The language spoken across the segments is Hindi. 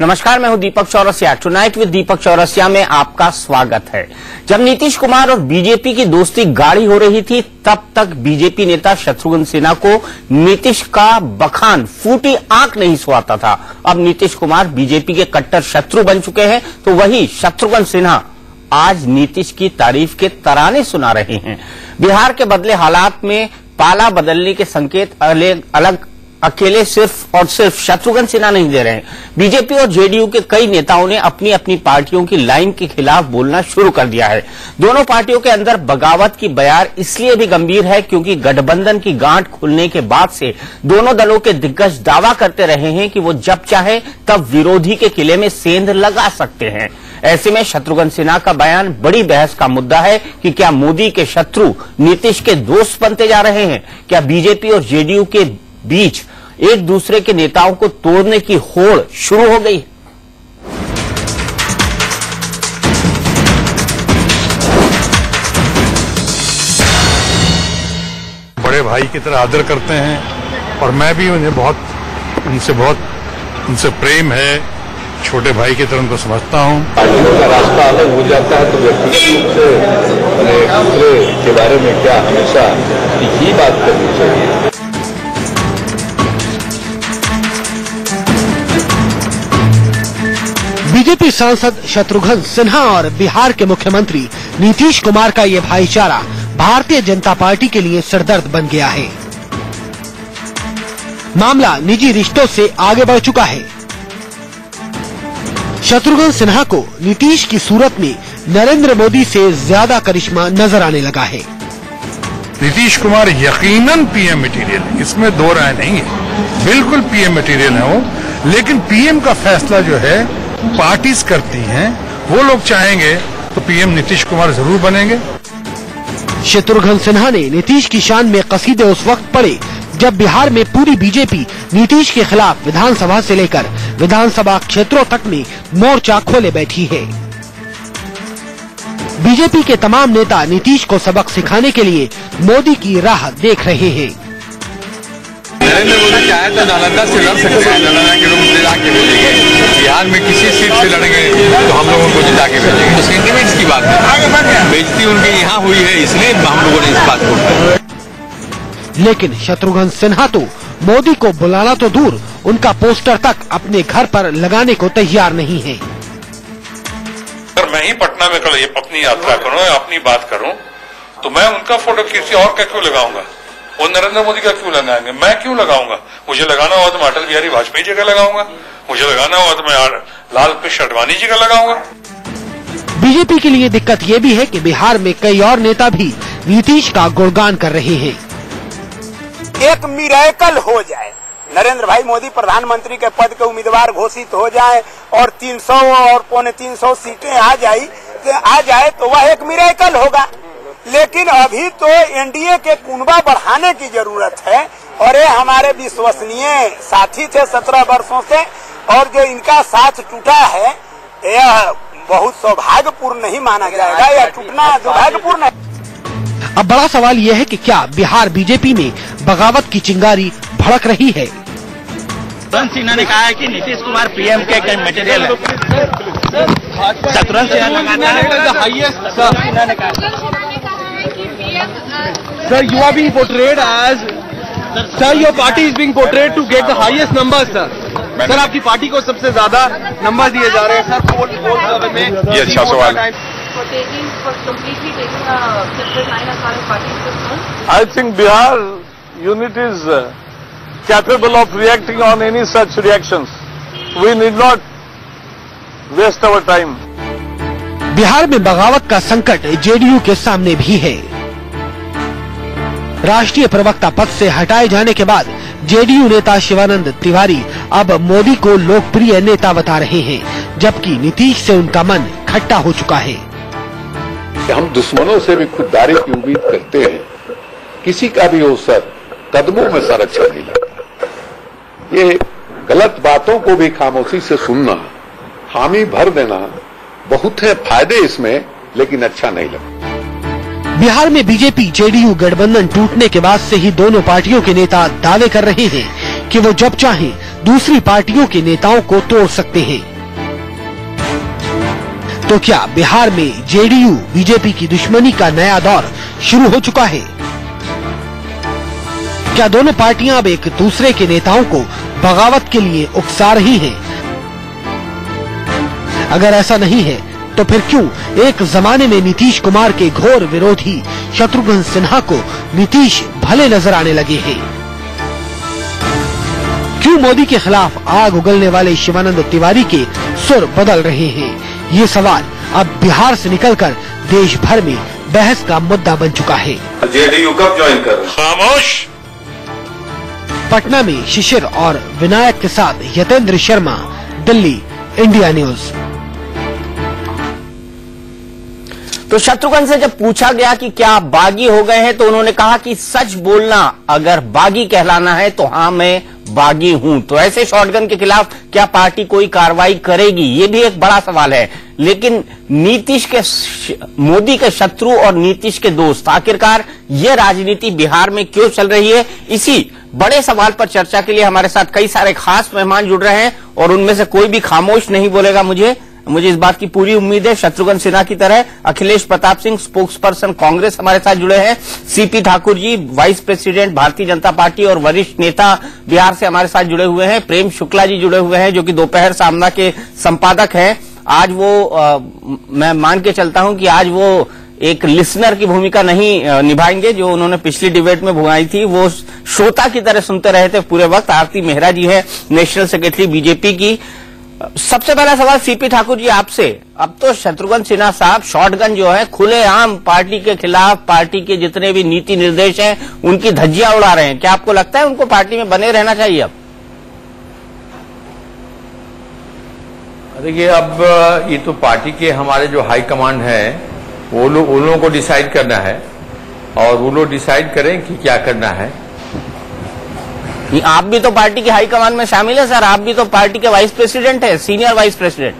नमस्कार, मैं हूं दीपक चौरसिया। टुनाइट विद दीपक चौरसिया में आपका स्वागत है। जब नीतीश कुमार और बीजेपी की दोस्ती गाढ़ी हो रही थी, तब तक बीजेपी नेता शत्रुघ्न सिन्हा को नीतीश का बखान फूटी आंख नहीं सुहाता था। अब नीतीश कुमार बीजेपी के कट्टर शत्रु बन चुके हैं, तो वही शत्रुघ्न सिन्हा आज नीतीश की तारीफ के तराने सुना रहे हैं। बिहार के बदले हालात में पाला बदलने के संकेत अकेले सिर्फ और सिर्फ शत्रुघ्न सिन्हा नहीं दे रहे हैं। बीजेपी और जेडीयू के कई नेताओं ने अपनी अपनी पार्टियों की लाइन के खिलाफ बोलना शुरू कर दिया है। दोनों पार्टियों के अंदर बगावत की बयार इसलिए भी गंभीर है क्योंकि गठबंधन की गांठ खुलने के बाद से दोनों दलों के दिग्गज दावा करते रहे हैं कि वो जब चाहे तब विरोधी के किले में सेंध लगा सकते हैं। ऐसे में शत्रुघ्न सिन्हा का बयान बड़ी बहस का मुद्दा है कि क्या मोदी के शत्रु नीतीश के दोस्त बनते जा रहे हैं? क्या बीजेपी और जेडीयू के बीच एक दूसरे के नेताओं को तोड़ने की होड़ शुरू हो गई? बड़े भाई की तरह आदर करते हैं और मैं भी उनसे प्रेम है। छोटे भाई की तरह उनको समझता हूँ। पार्टियों का रास्ता अलग हो जाता है तो व्यक्तिगत रूप से दूसरे के बारे में क्या हमेशा ही बात करनी चाहिए। बीजेपी सांसद शत्रुघ्न सिन्हा और बिहार के मुख्यमंत्री नीतीश कुमार का ये भाईचारा भारतीय जनता पार्टी के लिए सिरदर्द बन गया है। मामला निजी रिश्तों से आगे बढ़ चुका है। शत्रुघ्न सिन्हा को नीतीश की सूरत में नरेंद्र मोदी से ज्यादा करिश्मा नजर आने लगा है। नीतीश कुमार यकीनन पीएम मटेरियल है, इसमें दो राय नहीं है। बिल्कुल पीएम मटेरियल है वो, लेकिन पीएम का फैसला जो है पार्टीज करती हैं। वो लोग चाहेंगे तो पीएम नीतीश कुमार जरूर बनेंगे। शत्रुघ्न सिन्हा ने नीतीश की शान में कसीदे उस वक्त पढ़े जब बिहार में पूरी बीजेपी नीतीश के खिलाफ विधानसभा से लेकर विधानसभा क्षेत्रों तक में मोर्चा खोले बैठी है। बीजेपी के तमाम नेता नीतीश को सबक सिखाने के लिए मोदी की राह देख रहे हैं। नरेंद्र मोदी चाहे तो नालंदा से लड़ सकते हैं, नालंदा के लोग जिता के भेजेंगे। बिहार में किसी सीट से लड़ेंगे तो हम लोगों को जिता के भेजेंगे। तो सेंटिमेंट्स की बात है, बेइज्जती उनकी यहाँ हुई है, इसलिए हम लोगों ने इस बात को। लेकिन शत्रुघ्न सिन्हा तो मोदी को बुलाना तो दूर, उनका पोस्टर तक अपने घर पर लगाने को तैयार नहीं है। अगर मैं ही पटना में कल अपनी यात्रा करूं या अपनी बात करूं तो मैं उनका फोटो किसी और का क्यों लगाऊंगा? वो नरेंद्र मोदी का क्यों लगाएंगे? मैं क्यों लगाऊंगा? मुझे लगाना हुआ तो मैं अटल बिहारी वाजपेयी जी का लगाऊंगा, मुझे लगाना हुआ तो मैं लाल कृष्ण आडवाणी जी का लगाऊंगा। बीजेपी के लिए दिक्कत ये भी है कि बिहार में कई और नेता भी नीतीश का गुणगान कर रहे हैं। एक मिरेकल हो जाए, नरेंद्र भाई मोदी प्रधानमंत्री के पद के उम्मीदवार घोषित हो जाए और 300 और 350 सीटें आ जाए तो वह एक मिरेकल होगा। लेकिन अभी तो एनडीए के कुनबा बढ़ाने की जरूरत है और ये हमारे विश्वसनीय साथी थे 17 वर्षों से, और जो इनका साथ टूटा है यह बहुत सौभाग्यपूर्ण नहीं माना जाएगा, यह टूटना दुर्भाग्यपूर्ण है। अब बड़ा सवाल यह है कि क्या बिहार बीजेपी में बगावत की चिंगारी भड़क रही है? शत्रुघ्न सिन्हा ने कहा है कि नीतीश कुमार पीएम के मटेरियल है। Shatrughan Sinha Sir, you are being portrayed as, sir, your party is being portrayed to get the highest numbers, sir. Sir आपकी पार्टी को सबसे ज्यादा नंबर दिए जा रहे हैं सर पोल में। ये अच्छा सवाल है। I think Bihar unit is capable of reacting on any such reactions. We need not waste our time. Bihar में बगावत का संकट जेडीयू के सामने भी है। राष्ट्रीय प्रवक्ता पद से हटाए जाने के बाद जेडीयू नेता शिवानंद तिवारी अब मोदी को लोकप्रिय नेता बता रहे हैं, जबकि नीतीश से उनका मन खट्टा हो चुका है। हम दुश्मनों से भी खुददारी की उम्मीद करते हैं, किसी का भी हो सर, कदमों में सर अच्छा नहीं लगता। ये गलत बातों को भी खामोशी से सुनना, हामी भर देना, बहुत है फायदे इसमें, लेकिन अच्छा नहीं लगता। बिहार में बीजेपी जेडीयू गठबंधन टूटने के बाद से ही दोनों पार्टियों के नेता दावे कर रहे हैं कि वो जब चाहें दूसरी पार्टियों के नेताओं को तोड़ सकते हैं। तो क्या बिहार में जेडीयू बीजेपी की दुश्मनी का नया दौर शुरू हो चुका है? क्या दोनों पार्टियां अब एक दूसरे के नेताओं को बगावत के लिए उकसा रही हैं? अगर ऐसा नहीं है तो फिर क्यों एक जमाने में नीतीश कुमार के घोर विरोधी शत्रुघ्न सिन्हा को नीतीश भले नजर आने लगे हैं? क्यों मोदी के खिलाफ आग उगलने वाले शिवानंद तिवारी के सुर बदल रहे हैं? ये सवाल अब बिहार से निकलकर देश भर में बहस का मुद्दा बन चुका है। जेडीयू कब ज्वाइन कर? खामोश। पटना में शिशिर और विनायक के साथ यतेंद्र शर्मा, दिल्ली, इंडिया न्यूज। तो शत्रुघ्न से जब पूछा गया कि क्या आप बागी हो गए हैं तो उन्होंने कहा कि सच बोलना अगर बागी कहलाना है तो हाँ मैं बागी हूं। तो ऐसे शॉटगन के खिलाफ क्या पार्टी कोई कार्रवाई करेगी, ये भी एक बड़ा सवाल है। लेकिन नीतीश के मोदी के शत्रु और नीतीश के दोस्त, आखिरकार ये राजनीति बिहार में क्यों चल रही है, इसी बड़े सवाल पर चर्चा के लिए हमारे साथ कई सारे खास मेहमान जुड़ रहे हैं और उनमें से कोई भी खामोश नहीं बोलेगा। मुझे इस बात की पूरी उम्मीद है। शत्रुघ्न सिन्हा की तरह अखिलेश प्रताप सिंह, स्पोक्स पर्सन कांग्रेस, हमारे साथ जुड़े हैं। CP Thakur ji, vice president Bharatiya Janata party और वरिष्ठ नेता बिहार से हमारे साथ जुड़े हुए हैं। प्रेम शुक्ला जी जुड़े हुए हैं जो कि दोपहर सामना के संपादक हैं। आज वो मैं मान के चलता हूं कि आज वो एक लिसनर की भूमिका नहीं निभाएंगे जो उन्होंने पिछली डिबेट में भुगाई थी, वो श्रोता की तरह सुनते रहे थे पूरे वक्त। आरती मेहरा जी है, नेशनल सेक्रेटरी बीजेपी की। सबसे पहला सवाल सीपी ठाकुर जी आपसे, अब तो शत्रुघ्न सिन्हा साहब शॉटगन जो है खुलेआम पार्टी के खिलाफ, पार्टी के जितने भी नीति निर्देश हैं उनकी धज्जियां उड़ा रहे हैं। क्या आपको लगता है उनको पार्टी में बने रहना चाहिए? अब देखिए, अब ये तो पार्टी के हमारे जो हाई कमांड है वो लोगों को डिसाइड करना है और वो लोग डिसाइड करें कि क्या करना है। आप भी तो पार्टी की हाईकमान में शामिल है सर, आप भी तो पार्टी के वाइस प्रेसिडेंट है, सीनियर वाइस प्रेसिडेंट।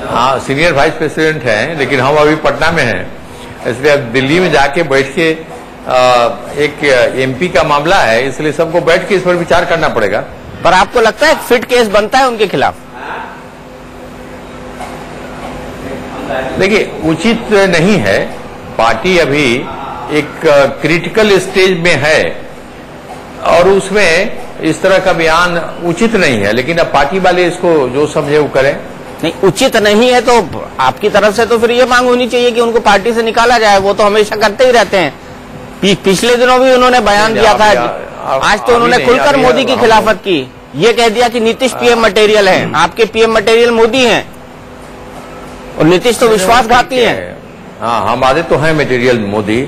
हाँ, सीनियर वाइस प्रेसिडेंट हैं, लेकिन हम अभी पटना में हैं, इसलिए अब दिल्ली में जाके बैठ के एक एमपी का मामला है, इसलिए सबको बैठ के इस पर विचार करना पड़ेगा। पर आपको लगता है फिट केस बनता है उनके खिलाफ? देखिए, उचित नहीं है। पार्टी अभी एक क्रिटिकल स्टेज में है और उसमें इस तरह का बयान उचित नहीं है, लेकिन अब पार्टी वाले इसको जो समझे वो करें। नहीं, उचित नहीं है तो आपकी तरफ से तो फिर ये मांग होनी चाहिए कि उनको पार्टी से निकाला जाए। वो तो हमेशा करते ही रहते हैं। पिछले दिनों भी उन्होंने बयान दिया था, आज तो उन्होंने खुलकर मोदी की खिलाफत की। ये कह दिया कि नीतीश पीएम मटेरियल है, आपके पीएम मटेरियल मोदी हैं और नीतीश तो विश्वासघाती हैं। हाँ, हमारे तो हैं मटेरियल मोदी।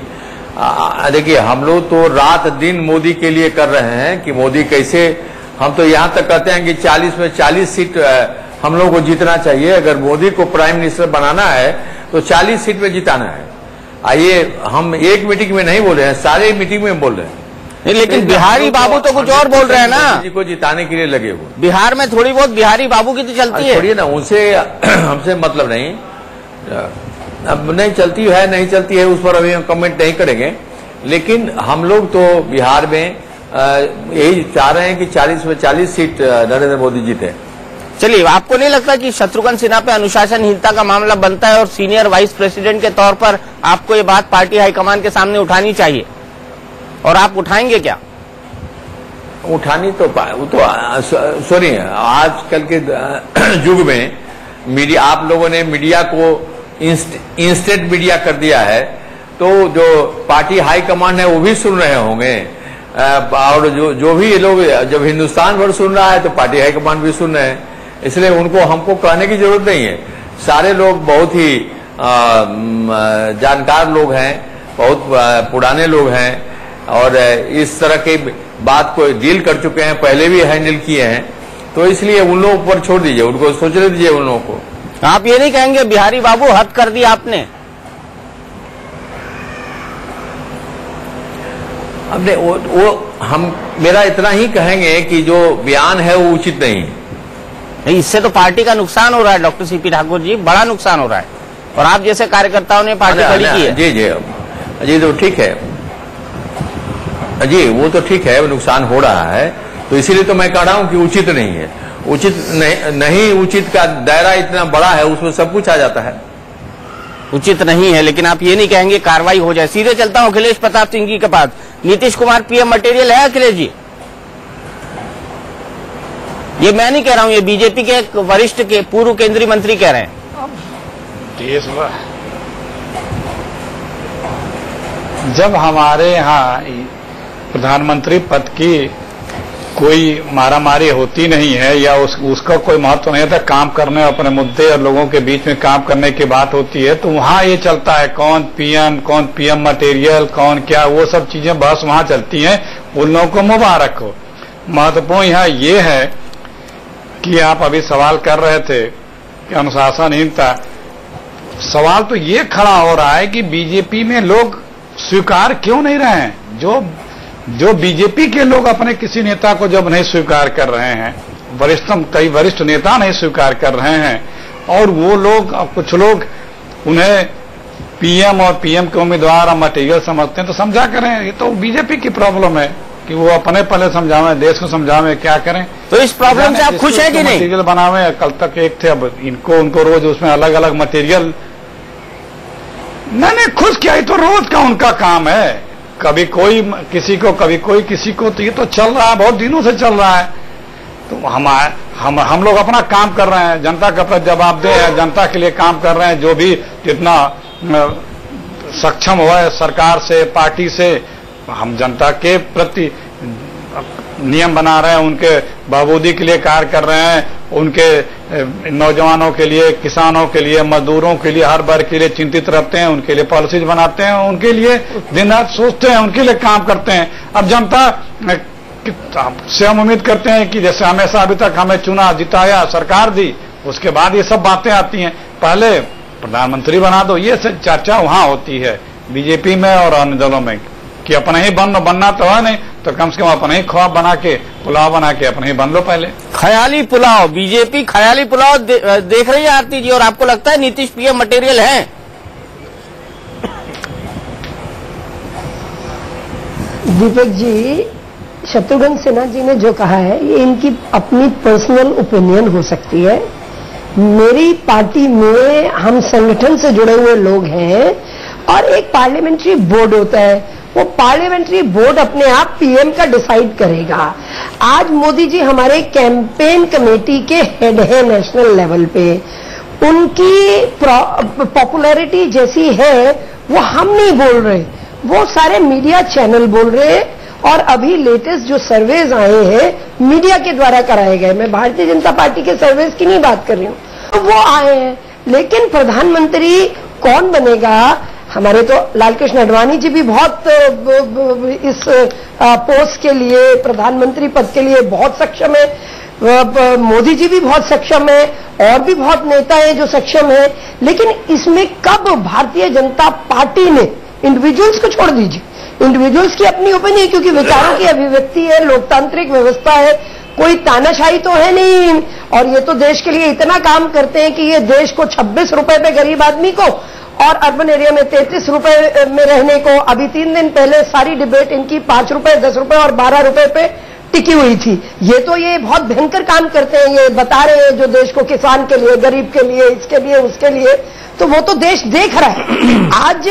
देखिए, हम लोग तो रात दिन मोदी के लिए कर रहे हैं कि मोदी कैसे, हम तो यहाँ तक कहते हैं कि 40 में 40 सीट हम लोग को जीतना चाहिए। अगर मोदी को प्राइम मिनिस्टर बनाना है तो 40 सीट में जिताना है। आइए, हम एक मीटिंग में नहीं बोल रहे हैं, सारे मीटिंग में बोल रहे हैं। नहीं, लेकिन बिहारी बाबू तो कुछ और बोल रहे हैं ना, मोदी को जिताने के लिए लगे हुए। बिहार में थोड़ी बहुत बिहारी बाबू की तो चलती है। छोड़िए ना, उनसे हमसे मतलब नहीं, अब नहीं चलती है नहीं चलती है उस पर अभी हम कमेंट नहीं करेंगे। लेकिन हम लोग तो बिहार में यही चाह रहे हैं कि 40 में 40 सीट नरेंद्र मोदी जीते। चलिए, आपको नहीं लगता कि शत्रुघ्न सिन्हा पे अनुशासनहीनता का मामला बनता है और सीनियर वाइस प्रेसिडेंट के तौर पर आपको ये बात पार्टी हाईकमान के सामने उठानी चाहिए, और आप उठाएंगे क्या? उठानी तो सुनिए, आजकल के युग में मीडिया, आप लोगों ने मीडिया को इंस्टेंट मीडिया कर दिया है, तो जो पार्टी हाई कमांड है वो भी सुन रहे होंगे, और जो भी ये लोग, जब हिंदुस्तान भर सुन रहा है तो पार्टी हाई कमांड भी सुन रहे हैं, इसलिए उनको हमको कहने की जरूरत नहीं है। सारे लोग बहुत ही जानकार लोग हैं, बहुत पुराने लोग हैं और इस तरह की बात को डील कर चुके हैं, पहले भी हैंडल किए हैं, तो इसलिए उन लोगों पर छोड़ दीजिए, उनको सोचने दीजिए उन लोगों को। आप ये नहीं कहेंगे बिहारी बाबू हद कर दी आपने? अब वो हम मेरा इतना ही कहेंगे कि जो बयान है वो उचित नहीं है। नहीं, इससे तो पार्टी का नुकसान हो रहा है डॉक्टर सीपी ठाकुर जी, बड़ा नुकसान हो रहा है, और आप जैसे कार्यकर्ताओं ने पार्टी खड़ी की है। जी जी जी, तो ठीक है। जी वो तो ठीक है, नुकसान हो रहा है, तो इसीलिए तो मैं कह रहा हूं कि उचित नहीं है। उचित नहीं उचित का दायरा इतना बड़ा है, उसमें सब कुछ आ जाता है। उचित नहीं है, लेकिन आप ये नहीं कहेंगे कार्रवाई हो जाए। सीधे चलता हूं अखिलेश प्रताप सिंह जी के पास। नीतीश कुमार पीएम मटेरियल है अखिलेश जी? ये मैं नहीं कह रहा हूं, ये बीजेपी के एक वरिष्ठ के पूर्व केंद्रीय मंत्री कह रहे हैं। जब हमारे यहाँ प्रधानमंत्री पद की कोई मारामारी होती नहीं है या उसका कोई महत्व नहीं था, काम करने अपने मुद्दे और लोगों के बीच में काम करने की बात होती है, तो वहाँ ये चलता है कौन पीएम मटेरियल, कौन क्या, वो सब चीजें बस वहाँ चलती हैं। उन लोगों को मुबारक हो। महत्वपूर्ण यहाँ ये है कि आप अभी सवाल कर रहे थे कि अनुशासनहीनता, सवाल तो ये खड़ा हो रहा है कि बीजेपी में लोग स्वीकार क्यों नहीं रहे हैं। जो बीजेपी के लोग अपने किसी नेता को जब नहीं स्वीकार कर रहे हैं, कई वरिष्ठ नेता नहीं स्वीकार कर रहे हैं, और वो लोग कुछ लोग उन्हें पीएम और पीएम के उम्मीदवार और मटेरियल समझते हैं, तो समझा करें। ये तो बीजेपी की प्रॉब्लम है कि वो अपने पहले समझावे, देश को समझावे, क्या करें। तो इस प्रॉब्लम से आप खुश हैं कि नहीं? मटेरियल बनावे, कल तक एक थे, अब उनको रोज उसमें अलग अलग मटेरियल। नहीं खुश क्या, ये तो रोज का उनका काम है। कभी कोई किसी को, कभी कोई किसी को, तो ये तो चल रहा है, बहुत दिनों से चल रहा है। तो हम लोग अपना काम कर रहे हैं, जनता का प्रति जवाबदेह है, जनता के लिए काम कर रहे हैं। जो भी जितना सक्षम हुआ है सरकार से, पार्टी से, हम जनता के प्रति नियम बना रहे हैं, उनके बहाबूदी के लिए कार्य कर रहे हैं, उनके नौजवानों के लिए, किसानों के लिए, मजदूरों के लिए, हर वर्ग के लिए चिंतित रहते हैं, उनके लिए पॉलिसीज बनाते हैं, उनके लिए दिन रात सोचते हैं, उनके लिए काम करते हैं। अब जनता से हम उम्मीद करते हैं कि जैसे हमेशा अभी तक हमें चुना, जिताया, सरकार दी, उसके बाद ये सब बातें आती हैं। पहले प्रधानमंत्री बना दो, ये चर्चा वहां होती है बीजेपी में और अन्य दलों में कि अपने ही बनना तो है नहीं, तो कम से कम अपने ही ख्वाब बना के, पुलाव बना के अपने ही बन लो पहले। ख्याली पुलाव, बीजेपी ख्याली पुलाव देख रही है आरती जी, और आपको लगता है नीतीश पीएम मटेरियल है? दीपक जी, शत्रुघ्न सिन्हा जी ने जो कहा है ये इनकी अपनी पर्सनल ओपिनियन हो सकती है। मेरी पार्टी में हम संगठन से जुड़े हुए लोग हैं और एक पार्लियामेंट्री बोर्ड होता है, वो पार्लियामेंट्री बोर्ड अपने आप पीएम का डिसाइड करेगा। आज मोदी जी हमारे कैंपेन कमेटी के हेड है नेशनल लेवल पे, उनकी पॉपुलैरिटी जैसी है वो हम नहीं बोल रहे, वो सारे मीडिया चैनल बोल रहे, और अभी लेटेस्ट जो सर्वेज आए हैं मीडिया के द्वारा कराए गए, मैं भारतीय जनता पार्टी के सर्वेज की नहीं बात कर रही हूँ, तो वो आए हैं। लेकिन प्रधानमंत्री कौन बनेगा, हमारे तो लालकृष्ण आडवाणी जी भी बहुत इस पोस्ट के लिए, प्रधानमंत्री पद के लिए बहुत सक्षम है, मोदी जी भी बहुत सक्षम है, और भी बहुत नेता हैं जो सक्षम है। लेकिन इसमें कब भारतीय जनता पार्टी ने, इंडिविजुअल्स को छोड़ दीजिए, इंडिविजुअल्स की अपनी ओपिनियन, क्योंकि विचारों की अभिव्यक्ति है, लोकतांत्रिक व्यवस्था है, कोई तानाशाही तो है नहीं, और ये तो देश के लिए इतना काम करते हैं कि ये देश को 26 रुपए पे गरीब आदमी को और अर्बन एरिया में 33 रुपए में रहने को, अभी 3 दिन पहले सारी डिबेट इनकी 5 रुपए, 10 रुपए और 12 रुपए पे टिकी हुई थी। ये तो ये बहुत भयंकर काम करते हैं, ये बता रहे हैं जो देश को किसान के लिए, गरीब के लिए, इसके लिए, उसके लिए, तो वो तो देश देख रहा है। आज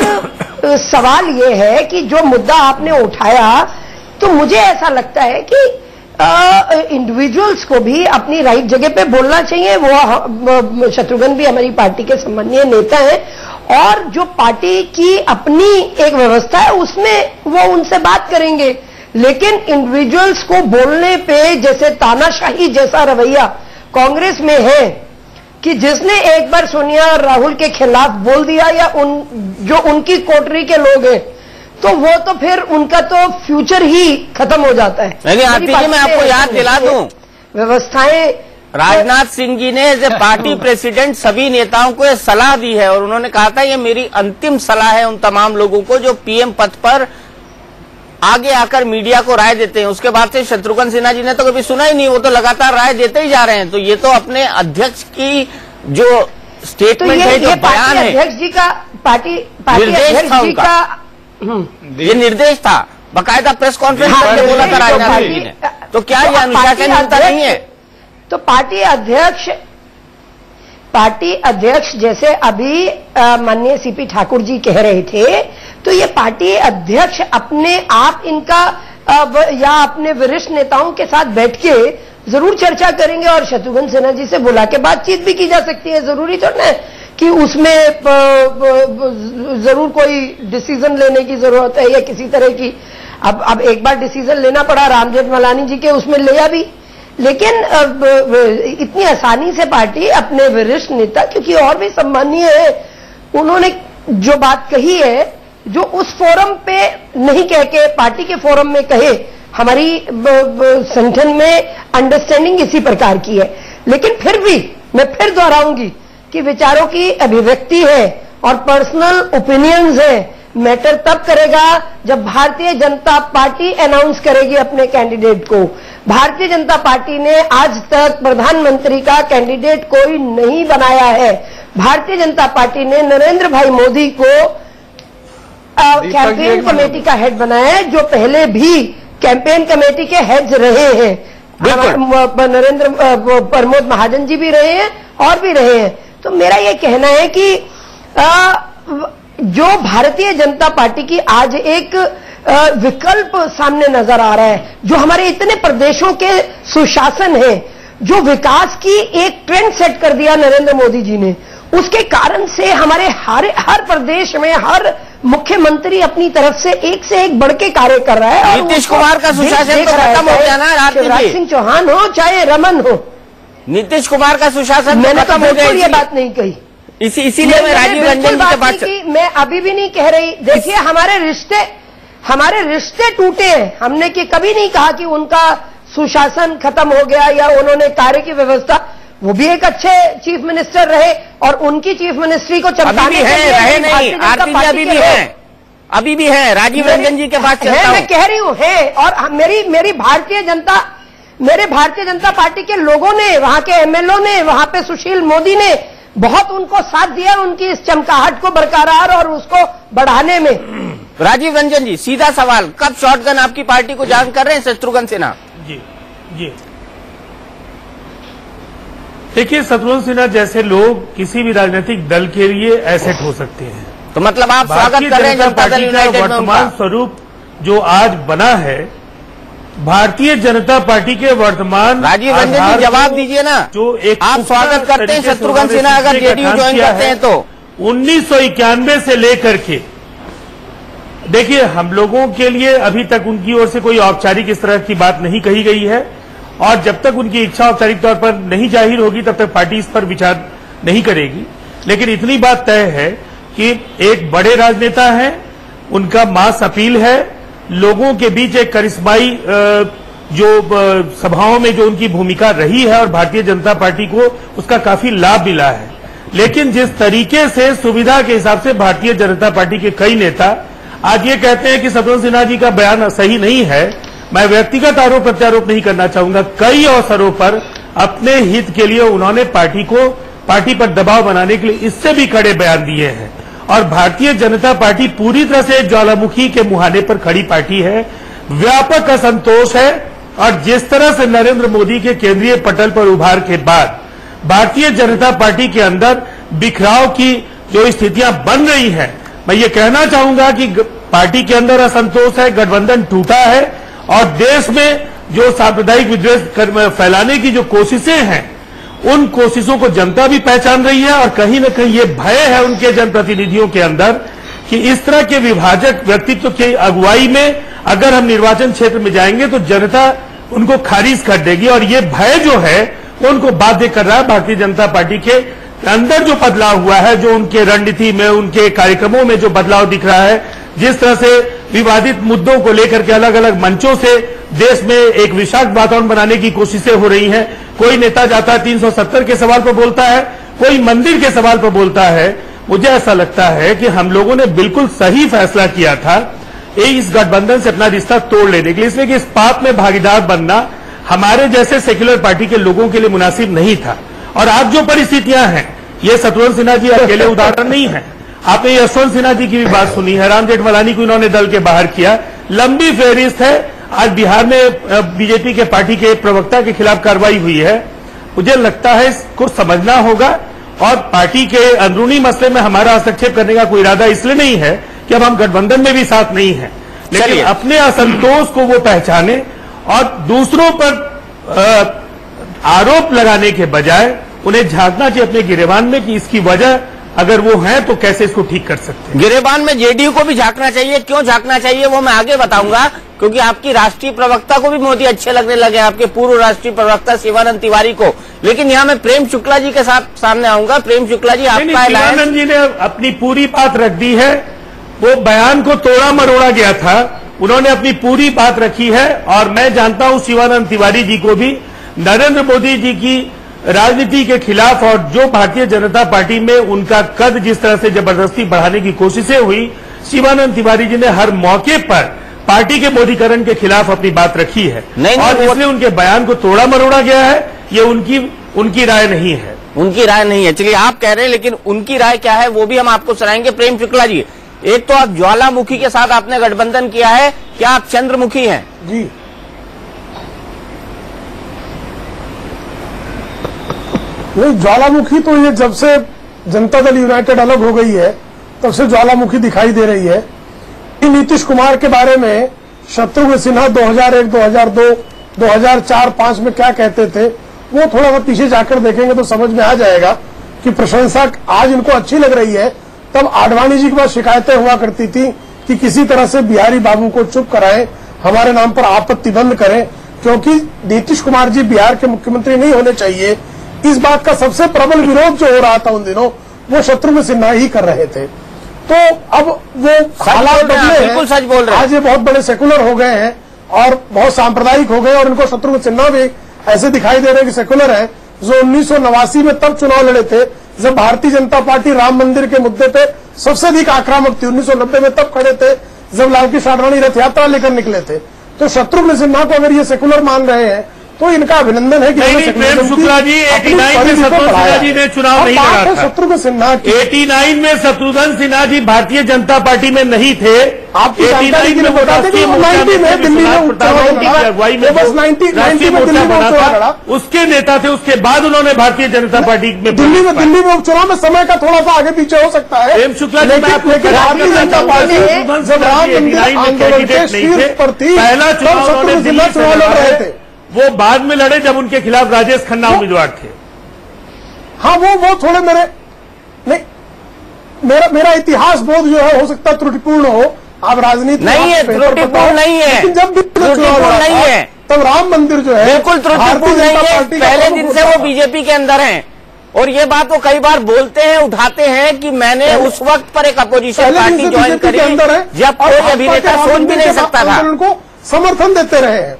सवाल ये है कि जो मुद्दा आपने उठाया, तो मुझे ऐसा लगता है कि इंडिविजुअल्स को भी अपनी राइट जगह पे बोलना चाहिए। वो शत्रुघ्न भी हमारी पार्टी के सम्मानीय नेता हैं, और जो पार्टी की अपनी एक व्यवस्था है उसमें वो उनसे बात करेंगे। लेकिन इंडिविजुअल्स को बोलने पे जैसे तानाशाही जैसा रवैया कांग्रेस में है कि जिसने एक बार सोनिया और राहुल के खिलाफ बोल दिया, या जो उनकी कोटरी के लोग हैं, तो वो तो फिर उनका तो फ्यूचर ही खत्म हो जाता है। नहीं आरती जी, मैं आपको याद दिला दूं, व्यवस्थाएं, राजनाथ सिंह जी ने एज ए पार्टी प्रेसिडेंट सभी नेताओं को यह सलाह दी है, और उन्होंने कहा था ये मेरी अंतिम सलाह है उन तमाम लोगों को जो पीएम पद पर आगे आकर मीडिया को राय देते हैं। उसके बाद से शत्रुघ्न सिन्हा जी ने तो कभी सुना ही नहीं, वो तो लगातार राय देते ही जा रहे हैं। तो ये तो अपने अध्यक्ष की जो स्टेटमेंट है, जो बयान है, अध्यक्ष जी का, पार्टी निर्देश था उनका, ये निर्देश था। बकायदा प्रेस कॉन्फ्रेंस करके बोला था राजनाथ सिंह जी ने। तो क्या ये अनुशासनहीनता नहीं है? तो पार्टी अध्यक्ष जैसे अभी माननीय सीपी ठाकुर जी कह रहे थे, तो ये पार्टी अध्यक्ष अपने आप इनका या अपने वरिष्ठ नेताओं के साथ बैठ के जरूर चर्चा करेंगे और शत्रुघ्न सिन्हा जी से बुला के बातचीत भी की जा सकती है। जरूरी तो ना कि उसमें जरूर कोई डिसीजन लेने की जरूरत है या किसी तरह की। अब एक बार डिसीजन लेना पड़ा राम जेठमलानी जी के, उसमें लिया भी, लेकिन इतनी आसानी से पार्टी अपने वरिष्ठ नेता, क्योंकि और भी सम्मानीय है, उन्होंने जो बात कही है, जो उस फोरम पे नहीं कह के पार्टी के फोरम में कहे, हमारी संगठन में अंडरस्टैंडिंग इसी प्रकार की है। लेकिन फिर भी मैं फिर दोहराऊंगी कि विचारों की अभिव्यक्ति है और पर्सनल ओपिनियंस है। मैटर तब करेगा जब भारतीय जनता पार्टी अनाउंस करेगी अपने कैंडिडेट को। भारतीय जनता पार्टी ने आज तक प्रधानमंत्री का कैंडिडेट कोई नहीं बनाया है। भारतीय जनता पार्टी ने नरेंद्र भाई मोदी को कैंपेन कमेटी का हेड बनाया है, जो पहले भी कैंपेन कमेटी के हेड्स रहे हैं। नरेंद्र प्रमोद महाजन जी भी रहे हैं और भी रहे हैं। तो मेरा ये कहना है कि जो भारतीय जनता पार्टी की आज एक विकल्प सामने नजर आ रहा है, जो हमारे इतने प्रदेशों के सुशासन है, जो विकास की एक ट्रेंड सेट कर दिया नरेंद्र मोदी जी ने, उसके कारण से हमारे हर प्रदेश में हर मुख्यमंत्री अपनी तरफ से एक बढ़ के कार्य कर रहा है। नीतीश कुमार का सुशासन तो खत्म हो गया ना, शिवराज सिंह चौहान हो चाहे रमन हो, नीतीश कुमार का सुशासन मैंने तो बिल्कुल ये बात नहीं कही। इसीलिए मैं राजीव रंजन जी के पास, मैं अभी भी नहीं कह रही। देखिए हमारे रिश्ते टूटे हैं। हमने कि कभी नहीं कहा कि उनका सुशासन खत्म हो गया या उन्होंने कार्य की व्यवस्था, वो भी एक अच्छे चीफ मिनिस्टर रहे और उनकी चीफ मिनिस्ट्री को चमकाने के लिए रहे नहीं, आरती अभी भी है, राजीव रंजन जी के पास है। मैं कह रही हूँ है, और मेरे भारतीय जनता पार्टी के लोगों ने, वहां के एमएलओ ने, वहां पे सुशील मोदी ने बहुत उनको साथ दिया उनकी इस चमकाहट को बरकरार और उसको बढ़ाने में। राजीव रंजन जी, सीधा सवाल, कब शॉटगन आपकी पार्टी को जान कर रहे हैं शत्रुघ्न सिन्हा? जी देखिए, शत्रुघ्न सिन्हा जैसे लोग किसी भी राजनीतिक दल के लिए एसेट हो सकते हैं। तो मतलब आप स्वागत कर रहे हैं जनता दल यूनाइटेड में? वर्तमान स्वरूप जो आज बना है भारतीय जनता पार्टी के वर्तमान, राजीव रंजन जी जवाब दीजिए ना, जो एक आप स्वागत करते हैं शत्रुघ्न सिन्हा अगर जेडीयू ज्वाइन करते हैं तो? 1991 से लेकर के देखिए, हम लोगों के लिए अभी तक उनकी ओर से कोई औपचारिक इस तरह की बात नहीं कही गई है, और जब तक उनकी इच्छा औपचारिक तौर पर नहीं जाहिर होगी तब तक पार्टी इस पर विचार नहीं करेगी। लेकिन इतनी बात तय है कि एक बड़े राजनेता हैं, उनका मास अपील है, लोगों के बीच एक करिश्माई जो सभाओं में जो उनकी भूमिका रही है और भारतीय जनता पार्टी को उसका काफी लाभ मिला है। लेकिन जिस तरीके से सुविधा के हिसाब से भारतीय जनता पार्टी के कई नेता आज ये कहते हैं कि शत्रुघ्न सिन्हा जी का बयान सही नहीं है, मैं व्यक्तिगत आरोप प्रत्यारोप नहीं करना चाहूंगा, कई अवसरों पर अपने हित के लिए उन्होंने पार्टी पर दबाव बनाने के लिए इससे भी कड़े बयान दिए हैं। और भारतीय जनता पार्टी पूरी तरह से ज्वालामुखी के मुहाने पर खड़ी पार्टी है, व्यापक असंतोष है। और जिस तरह से नरेंद्र मोदी के केंद्रीय पटल पर उभार के बाद भारतीय जनता पार्टी के अंदर बिखराव की जो स्थितियां बन रही हैं, मैं ये कहना चाहूंगा कि पार्टी के अंदर असंतोष है, गठबंधन टूटा है, और देश में जो सांप्रदायिक विद्वेष फैलाने की जो कोशिशें हैं, उन कोशिशों को जनता भी पहचान रही है। और कहीं न कहीं ये भय है उनके जनप्रतिनिधियों के अंदर कि इस तरह के विभाजक व्यक्तित्व की अगुवाई में अगर हम निर्वाचन क्षेत्र में जाएंगे तो जनता उनको खारिज कर देगी। और ये भय जो है वो उनको बाध्य कर रहा है। भारतीय जनता पार्टी के अंदर जो बदलाव हुआ है, जो उनके रणनीति में, उनके कार्यक्रमों में जो बदलाव दिख रहा है, जिस तरह से विवादित मुद्दों को लेकर के अलग अलग मंचों से देश में एक विषाक्त वातावरण बनाने की कोशिशें हो रही हैं। कोई नेता जाता है 370 के सवाल पर बोलता है, कोई मंदिर के सवाल पर बोलता है। मुझे ऐसा लगता है कि हम लोगों ने बिल्कुल सही फैसला किया था इस गठबंधन से अपना रिश्ता तोड़ लेने के लिए, इसलिए कि इस पाप में भागीदार बनना हमारे जैसे सेक्युलर पार्टी के लोगों के लिए मुनासिब नहीं था। और आज जो परिस्थितियां हैं, ये शत्रुघ्न सिन्हा जी अकेले उदाहरण नहीं है। आपने यशवंत सिन्हा जी की भी बात सुनी है, राम जेठमलानी को इन्होंने दल के बाहर किया। लंबी फहरिस्त है। आज बिहार में बीजेपी के पार्टी के प्रवक्ता के खिलाफ कार्रवाई हुई है। मुझे लगता है इसको समझना होगा और पार्टी के अंदरूनी मसले में हमारा हस्तक्षेप करने का कोई इरादा इसलिए नहीं है कि अब हम गठबंधन में भी साथ नहीं है, लेकिन अपने असंतोष को वो पहचाने और दूसरों पर आरोप लगाने के बजाय उन्हें झांकना चाहिए अपने गिरेबान में कि इसकी वजह अगर वो है तो कैसे इसको ठीक कर सकते हैं। गिरेबान में जेडीयू को भी झांकना चाहिए। क्यों झांकना चाहिए वो मैं आगे बताऊंगा, क्योंकि आपकी राष्ट्रीय प्रवक्ता को भी मोदी अच्छे लगने लगे, आपके पूर्व राष्ट्रीय प्रवक्ता शिवानंद तिवारी को। लेकिन यहाँ मैं प्रेम शुक्ला जी के साथ सामने आऊंगा। प्रेम शुक्ला जी, आपका शिवानंद जी ने अपनी पूरी बात रख दी है। वो बयान को तोड़ा मरोड़ा गया था, उन्होंने अपनी पूरी बात रखी है। और मैं जानता हूं शिवानंद तिवारी जी को भी नरेंद्र मोदी जी की राजनीति के खिलाफ और जो भारतीय जनता पार्टी में उनका कद जिस तरह से जबरदस्ती बढ़ाने की कोशिशें हुई, शिवानंद तिवारी जी ने हर मौके पर पार्टी के मोदीकरण के खिलाफ अपनी बात रखी है और इसलिए उनके बयान को तोड़ा मरोड़ा गया है। ये उनकी राय नहीं है, उनकी राय नहीं है। चलिए आप कह रहे हैं, लेकिन उनकी राय क्या है वो भी हम आपको सुनाएंगे। प्रेम शुक्ला जी, एक तो आप ज्वालामुखी के साथ आपने गठबंधन किया है, क्या आप चंद्रमुखी हैं? जी नहीं, ज्वालामुखी तो ये जब से जनता दल यूनाइटेड अलग हो गई है तब से ज्वालामुखी दिखाई दे रही है। नीतीश कुमार के बारे में शत्रुघ्न सिन्हा 2001, 2002, 2004-5 में क्या कहते थे वो थोड़ा सा पीछे जाकर देखेंगे तो समझ में आ जाएगा कि प्रशंसा आज इनको अच्छी लग रही है। तब आडवाणी जी के पास शिकायतें हुआ करती थी कि किसी तरह से बिहारी बाबू को चुप कराएं, हमारे नाम पर आपत्ति बंद करें, क्योंकि नीतीश कुमार जी बिहार के मुख्यमंत्री नहीं होने चाहिए। इस बात का सबसे प्रबल विरोध जो हो रहा था उन दिनों वो शत्रुघ्न सिन्हा ही कर रहे थे। तो अब वो हालात बदले हैं, बिल्कुल सच बोल रहे हैं। आज ये बहुत बड़े सेकुलर हो गए हैं और बहुत सांप्रदायिक हो गए और इनको शत्रुघ्न सिन्हा भी ऐसे दिखाई दे रहे हैं कि सेकुलर है, जो 1989 में तब चुनाव लड़े थे जब भारतीय जनता पार्टी राम मंदिर के मुद्दे पे सबसे अधिक आक्रामक थी। 1990 में तब खड़े थे जब लाल कृष्ण आडवाणी रथ यात्रा लेकर निकले थे। तो शत्रुघ्न सिन्हा को अगर ये सेकुलर मान रहे हैं तो इनका अभिनंदन है कि प्रेम शुक्ला जी 89 में शत्रुघ्न सिन्हा जी ने चुनाव नहीं लड़ा था। शत्रुघ्न सिन्हा 89 में शत्रुघ्न सिन्हा जी भारतीय जनता पार्टी में नहीं थे। आपकी जानकारी के लिए बता दें कि 90 में दिल्ली में अगुवाई में बस 90 में दिल्ली में उपचुनाव लड़ा, उसके नेता थे। उसके बाद उन्होंने भारतीय जनता पार्टी में दिल्ली में उपचुनाव में समय का थोड़ा सा आगे पीछे हो सकता है। प्रेम शुक्ला जी, भारतीय जनता पार्टी जब राम मंदिर आंदोलन के शीर्ष पर थी पहला चुनाव शत्रुघ्न सिन्हा चुनाव लड़ रहे थे। वो बाद में लड़े जब उनके खिलाफ राजेश खन्ना उम्मीदवार थे। हाँ वो थोड़े मेरा इतिहास बोध जो है हो सकता है त्रुटिपूर्ण हो। आप राजनीति नहीं है, त्रुटिपूर्ण नहीं है, लेकिन जब भी त्रुटिपूर्ण नहीं है तब राम मंदिर जो है बिल्कुल त्रुटिपूर्ण नहीं है। पहले दिन से वो बीजेपी के अंदर हैं और ये बात वो कई बार बोलते हैं, उठाते हैं कि मैंने उस वक्त पर एक अपोजिशन पार्टी ज्वाइन करी जब कोई अभिनेता सोच भी नहीं सकता था। उनको समर्थन देते रहे हैं।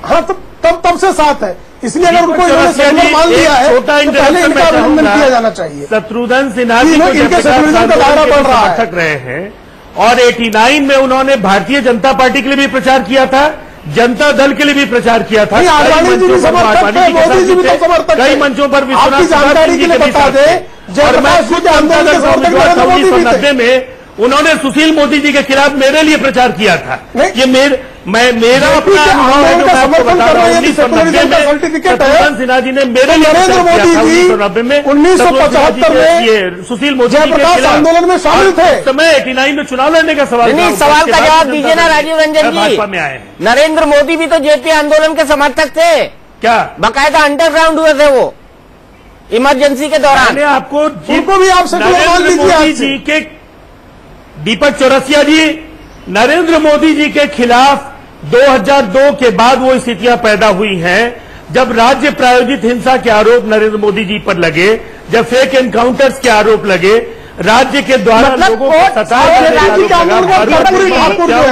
हाँ तब से साथ है, इसलिए अगर उनको इन्होंने मान लिया है तो पहले इनका अभिनंदन किया जाना चाहिए। शत्रुघ्न सिन्हा जी इनके समर्थक रहे हैं और 89 में उन्होंने भारतीय जनता पार्टी के लिए भी प्रचार किया था, जनता दल के लिए भी प्रचार किया था। आडवाणी जी भी समर्थक थे, मोदी जी भी तो समर्थक थे। कई मंचों पर आपकी जानकारी के लिए बता दें, जयप्रकाश जी के आंदोलन के समर्थक नरेंद्र मोदी भी थे। में उन्होंने सुशील मोदी जी के खिलाफ मेरे लिए प्रचार किया था। ये मेरा अपना अनुभव है जो मैं आपको बता रहा हूँ। 1990 में शत्रुघ्न सिन्हा जी ने मेरे लिए नरेंद्र मोदी जी 1975 में ये सुशील मोदी जी के खिलाफ आंदोलन में शामिल थे। समय 89 में चुनाव लड़ने का सवाल नहीं, सवाल का जवाब दीजिए ना राजीव रंजन जी। भाजपा में आए हैं। नरेंद्र मोदी भी तो जेपी आंदोलन के समर्थक थे। क्या बाकायदा अंडरग्राउंड हुए थे वो इमरजेंसी के दौरान। आपको उनको भी आप नरेंद्र मोदी जी के दीपक चौरसिया जी नरेंद्र मोदी जी के खिलाफ 2002 के बाद वो स्थितियां पैदा हुई हैं जब राज्य प्रायोजित हिंसा के आरोप नरेंद्र मोदी जी पर लगे, जब फेक एनकाउंटर्स के आरोप लगे, राज्य के द्वारा लोगों को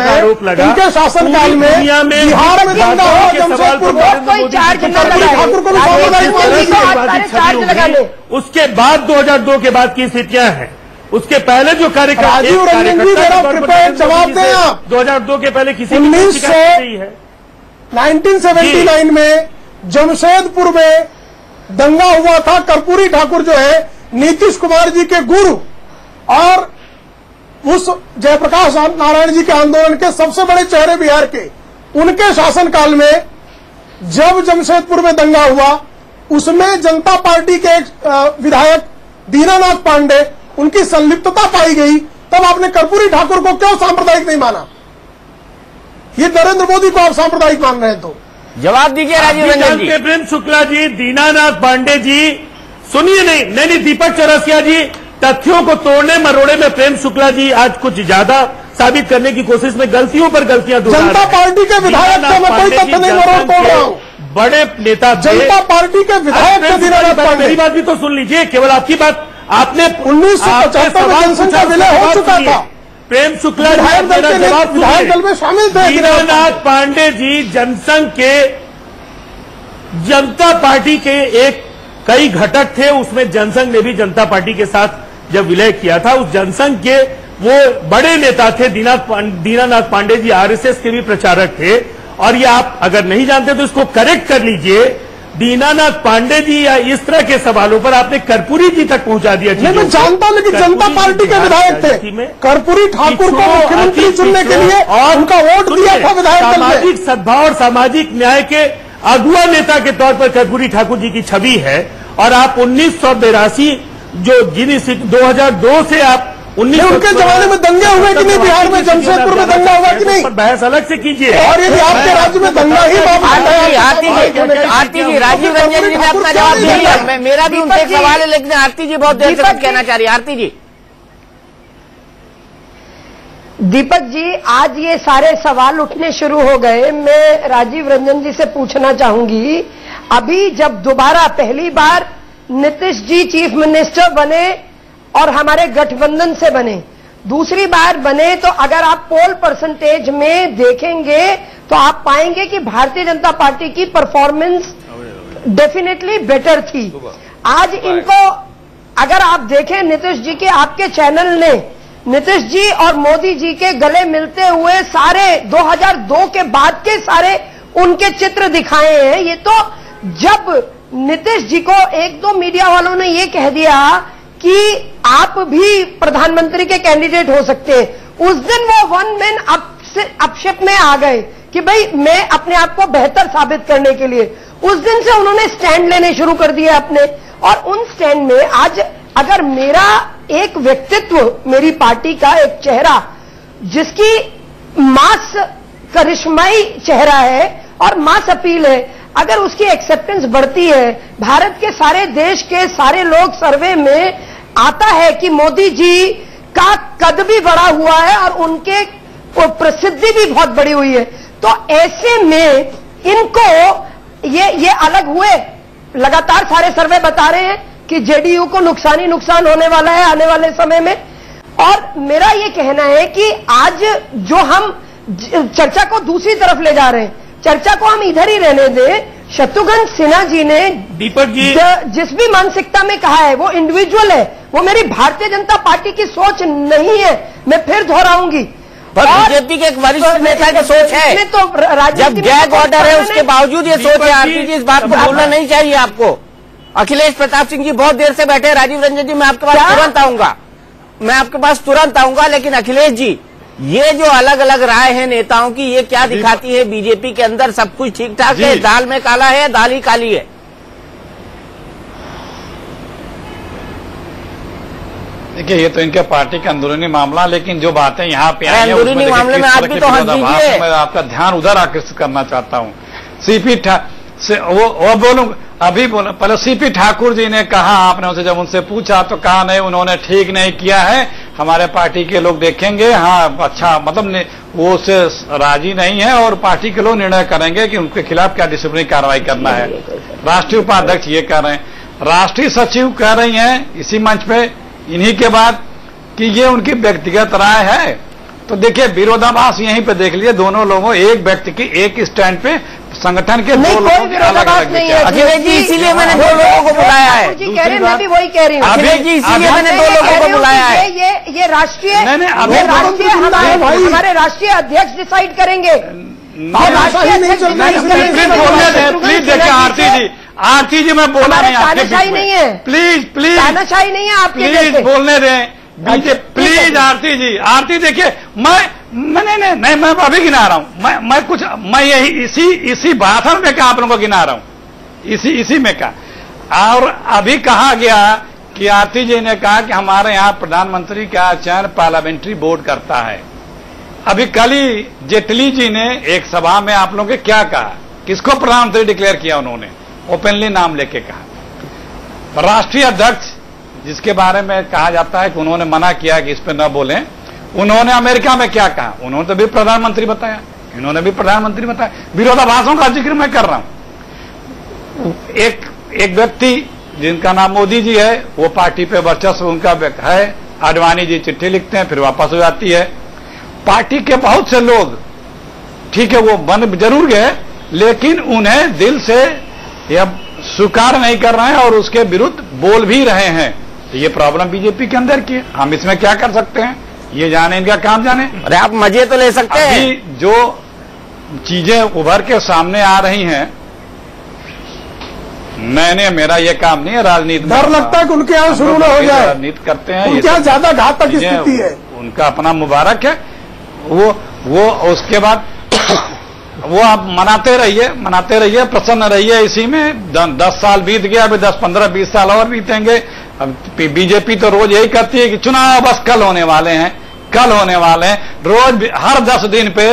आरोप लगा। उनके शासनकाल में दुनिया में बिहार में दंगा के सवाल पर उसके बाद 2002 के बाद की स्थितियां हैं। उसके पहले जो कार्यक्रम जवाब दें आप। 2002 के पहले किसी 1979 में जमशेदपुर में दंगा हुआ था। कर्पूरी ठाकुर जो है नीतीश कुमार जी के गुरु और उस जयप्रकाश नारायण जी के आंदोलन के सबसे बड़े चेहरे बिहार के, उनके शासनकाल में जब जमशेदपुर में दंगा हुआ, उसमें जनता पार्टी के एक विधायक दीनानाथ पांडे, उनकी संलिप्तता पाई गई, तब आपने कर्पूरी ठाकुर को क्यों सांप्रदायिक नहीं माना? ये नरेंद्र मोदी को आप सांप्रदायिक मान रहे हैं तो जवाब दीजिए राजीव रंजन जी। प्रेम शुक्ला जी, दीनानाथ पांडे जी, सुनिए नहीं, दीपक चौरसिया जी, तथ्यों को तोड़ने मरोड़े में प्रेम शुक्ला जी आज कुछ ज्यादा साबित करने की कोशिश में गलतियों पर गलतियां दोहरा रहे हैं। जनता पार्टी के विधायक को मैं कोई तथ्य नहीं मरोड़ तोड़ रहा हूँ। बड़े नेता जनता पार्टी के विधायक के दीनानाथ पांडे, मेरी बात भी तो सुन लीजिए, केवल आपकी बात आपने 1975 में जनसंख्या विलय हो चुका था। प्रेम शुक्ला विधायक दल में शामिल थे। दीनानाथ पांडे जी जनसंघ के जनता पार्टी के एक कई घटक थे, उसमें जनसंघ ने भी जनता पार्टी के साथ जब विलय किया था, उस जनसंघ के वो बड़े नेता थे। दीनानाथ पांडे जी आरएसएस के भी प्रचारक थे, और ये आप अगर नहीं जानते तो इसको करेक्ट कर लीजिए। दीनानाथ पांडे जी या इस तरह के सवालों पर आपने कर्पूरी जी तक पहुंचा दिया। मैं जानता हूं, लेकिन जनता पार्टी के विधायक थे। कर्पूरी ठाकुर को मुख्यमंत्री चुनने के लिए और उनका वोट दिया था विधायक दल में। सामाजिक सद्भाव और सामाजिक न्याय के अगुआ नेता के तौर पर कर्पूरी ठाकुर जी की छवि है, और आप 1982 जो 2002 से आप उनके जमाने में दंगे हुए कि नहीं? बिहार में जमशेदपुर में दंगा हुआ कि नहीं? बहस अलग से कीजिए। और यदि आपके राज्य में दंगा ही आरती जी, राजीव रंजन जी ने अपना जवाब दे दिया। मेरा भी उनसे एक सवाल है, लेकिन आरती जी बहुत देर से कुछ कहना चाह रही है। आरती जी। दीपक जी, आज ये सारे सवाल उठने शुरू हो गए। मैं राजीव रंजन जी से पूछना चाहूंगी, अभी जब दोबारा पहली बार नीतीश जी चीफ मिनिस्टर बने और हमारे गठबंधन से बने, दूसरी बार बने, तो अगर आप पोल परसेंटेज में देखेंगे तो आप पाएंगे कि भारतीय जनता पार्टी की परफॉर्मेंस डेफिनेटली बेटर थी। आज इनको अगर आप देखें, नीतीश जी के आपके चैनल ने नीतीश जी और मोदी जी के गले मिलते हुए सारे 2002 के बाद के सारे उनके चित्र दिखाए हैं। ये तो जब नीतीश जी को एक दो मीडिया वालों ने ये कह दिया कि आप भी प्रधानमंत्री के कैंडिडेट हो सकते हैं, उस दिन वो वन मैन अपशिप में आ गए कि भाई मैं अपने आप को बेहतर साबित करने के लिए, उस दिन से उन्होंने स्टैंड लेने शुरू कर दिए अपने। और उन स्टैंड में आज अगर मेरा एक व्यक्तित्व, मेरी पार्टी का एक चेहरा जिसकी मास करिश्माई चेहरा है और मास अपील है, अगर उसकी एक्सेप्टेंस बढ़ती है, भारत के सारे देश के सारे लोग सर्वे में आता है कि मोदी जी का कद भी बढ़ा हुआ है और उनके प्रसिद्धि भी बहुत बढ़ी हुई है, तो ऐसे में इनको ये अलग हुए। लगातार सारे सर्वे बता रहे हैं कि जेडीयू को नुकसान ही नुकसान होने वाला है आने वाले समय में। और मेरा ये कहना है कि आज जो हम चर्चा को दूसरी तरफ ले जा रहे हैं, चर्चा को हम इधर ही रहने दें। शत्रुघ्न सिन्हा जी ने दीपक जी जिस भी मानसिकता में कहा है वो इंडिविजुअल है, वो मेरी भारतीय जनता पार्टी की सोच नहीं है। मैं फिर दोहराऊंगी, बीजेपी के एक वरिष्ठ नेता की सोच है। तो जब गैग ऑर्डर है उसके बावजूद ये सोच है। आरती जी, इस बात को भूलना नहीं चाहिए आपको। अखिलेश प्रताप सिंह जी बहुत देर से बैठे। राजीव रंजन जी, मैं आपके पास तुरंत आऊंगा, लेकिन अखिलेश जी, ये जो अलग अलग राय है नेताओं की, ये क्या दिखाती है? बीजेपी के अंदर सब कुछ ठीक ठाक है, दाल में काला है, दाल ही काली है। देखिए, ये तो इनके पार्टी का अंदरूनी मामला, लेकिन जो बातें यहाँ पे आई हैं अंदरूनी मामले में आप भी तो हंस दीजिए। मैं आपका ध्यान उधर आकर्षित करना चाहता हूँ। सीपी वो बोलूं अभी बोला, पहले सीपी ठाकुर जी ने कहा, आपने उनसे जब उनसे पूछा तो कहा नहीं, उन्होंने ठीक नहीं किया है, हमारे पार्टी के लोग देखेंगे। हाँ, अच्छा, मतलब वो उससे राजी नहीं है और पार्टी के लोग निर्णय करेंगे कि उनके खिलाफ क्या डिसिप्लिनरी कार्रवाई करना है। राष्ट्रीय उपाध्यक्ष ये कह रहे हैं, राष्ट्रीय सचिव कह रही हैं इसी मंच पे इन्हीं के बाद कि ये उनकी व्यक्तिगत राय है। तो देखिए, विरोधाभास यहीं पे देख लीजिए, दोनों लोगों, एक व्यक्ति की एक स्टैंड पे संगठन के दो लोगों के अलग अलग विचार। अखिलेश जी, इसीलिए मैंने दो लोगों को बुलाया है। मैं भी वही कह रही हूँ। अखिलेश जी, इसीलिए मैंने दो लोगों को बुलाया है। ये राष्ट्रीय हमारे राष्ट्रीय अध्यक्ष डिसाइड करेंगे। प्लीज देखिए आरती जी, मैं बोला नहीं, तानाशाही नहीं है, प्लीज तानाशाही नहीं है आपके, प्लीज बोलने दें। प्लीज आरती देखिए, नहीं मैं अभी गिना रहा हूं, मैं यही इसी भाषण में कहा आप लोगों को गिना रहा हूं, इसी में कहा। और अभी कहा गया कि आरती जी ने कहा कि हमारे यहाँ प्रधानमंत्री का चयन पार्लियामेंट्री बोर्ड करता है। अभी कल ही जेटली जी ने एक सभा में आप लोगों के क्या कहा, किसको प्रधानमंत्री डिक्लेयर किया, उन्होंने ओपनली नाम लेके कहा। राष्ट्रीय अध्यक्ष जिसके बारे में कहा जाता है कि उन्होंने मना किया कि इस पे न बोलें, उन्होंने अमेरिका में क्या कहा, उन्होंने तो भी प्रधानमंत्री बताया, इन्होंने भी प्रधानमंत्री बताया। विरोधाभासों का जिक्र मैं कर रहा हूं। एक व्यक्ति जिनका नाम मोदी जी है, वो पार्टी पे वर्चस्व उनका है, आडवाणी जी चिट्ठी लिखते हैं फिर वापस हो जाती है। पार्टी के बहुत से लोग, ठीक है वो बन जरूर गए, लेकिन उन्हें दिल से यह स्वीकार नहीं कर रहे हैं और उसके विरुद्ध बोल भी रहे हैं। तो ये प्रॉब्लम बीजेपी के अंदर की है, हम इसमें क्या कर सकते हैं, ये जाने, इनका काम जाने। अरे आप मजे तो ले सकते हैं। अभी जो चीजें उभर के सामने आ रही हैं, मेरा ये काम नहीं है राजनीति। डर लगता है कि उनके यहाँ शुरू न हो जाए, राजनीति करते हैं, उनके यहाँ ज्यादा घातक स्थिति है, उनका अपना मुबारक है। वो उसके बाद वो आप मनाते रहिए, प्रसन्न रहिए इसी में। 10 साल बीत गया, अभी 10, 15, 20 साल और बीतेंगे। अब बीजेपी तो रोज यही करती है कि चुनाव बस कल होने वाले हैं। रोज हर 10 दिन पे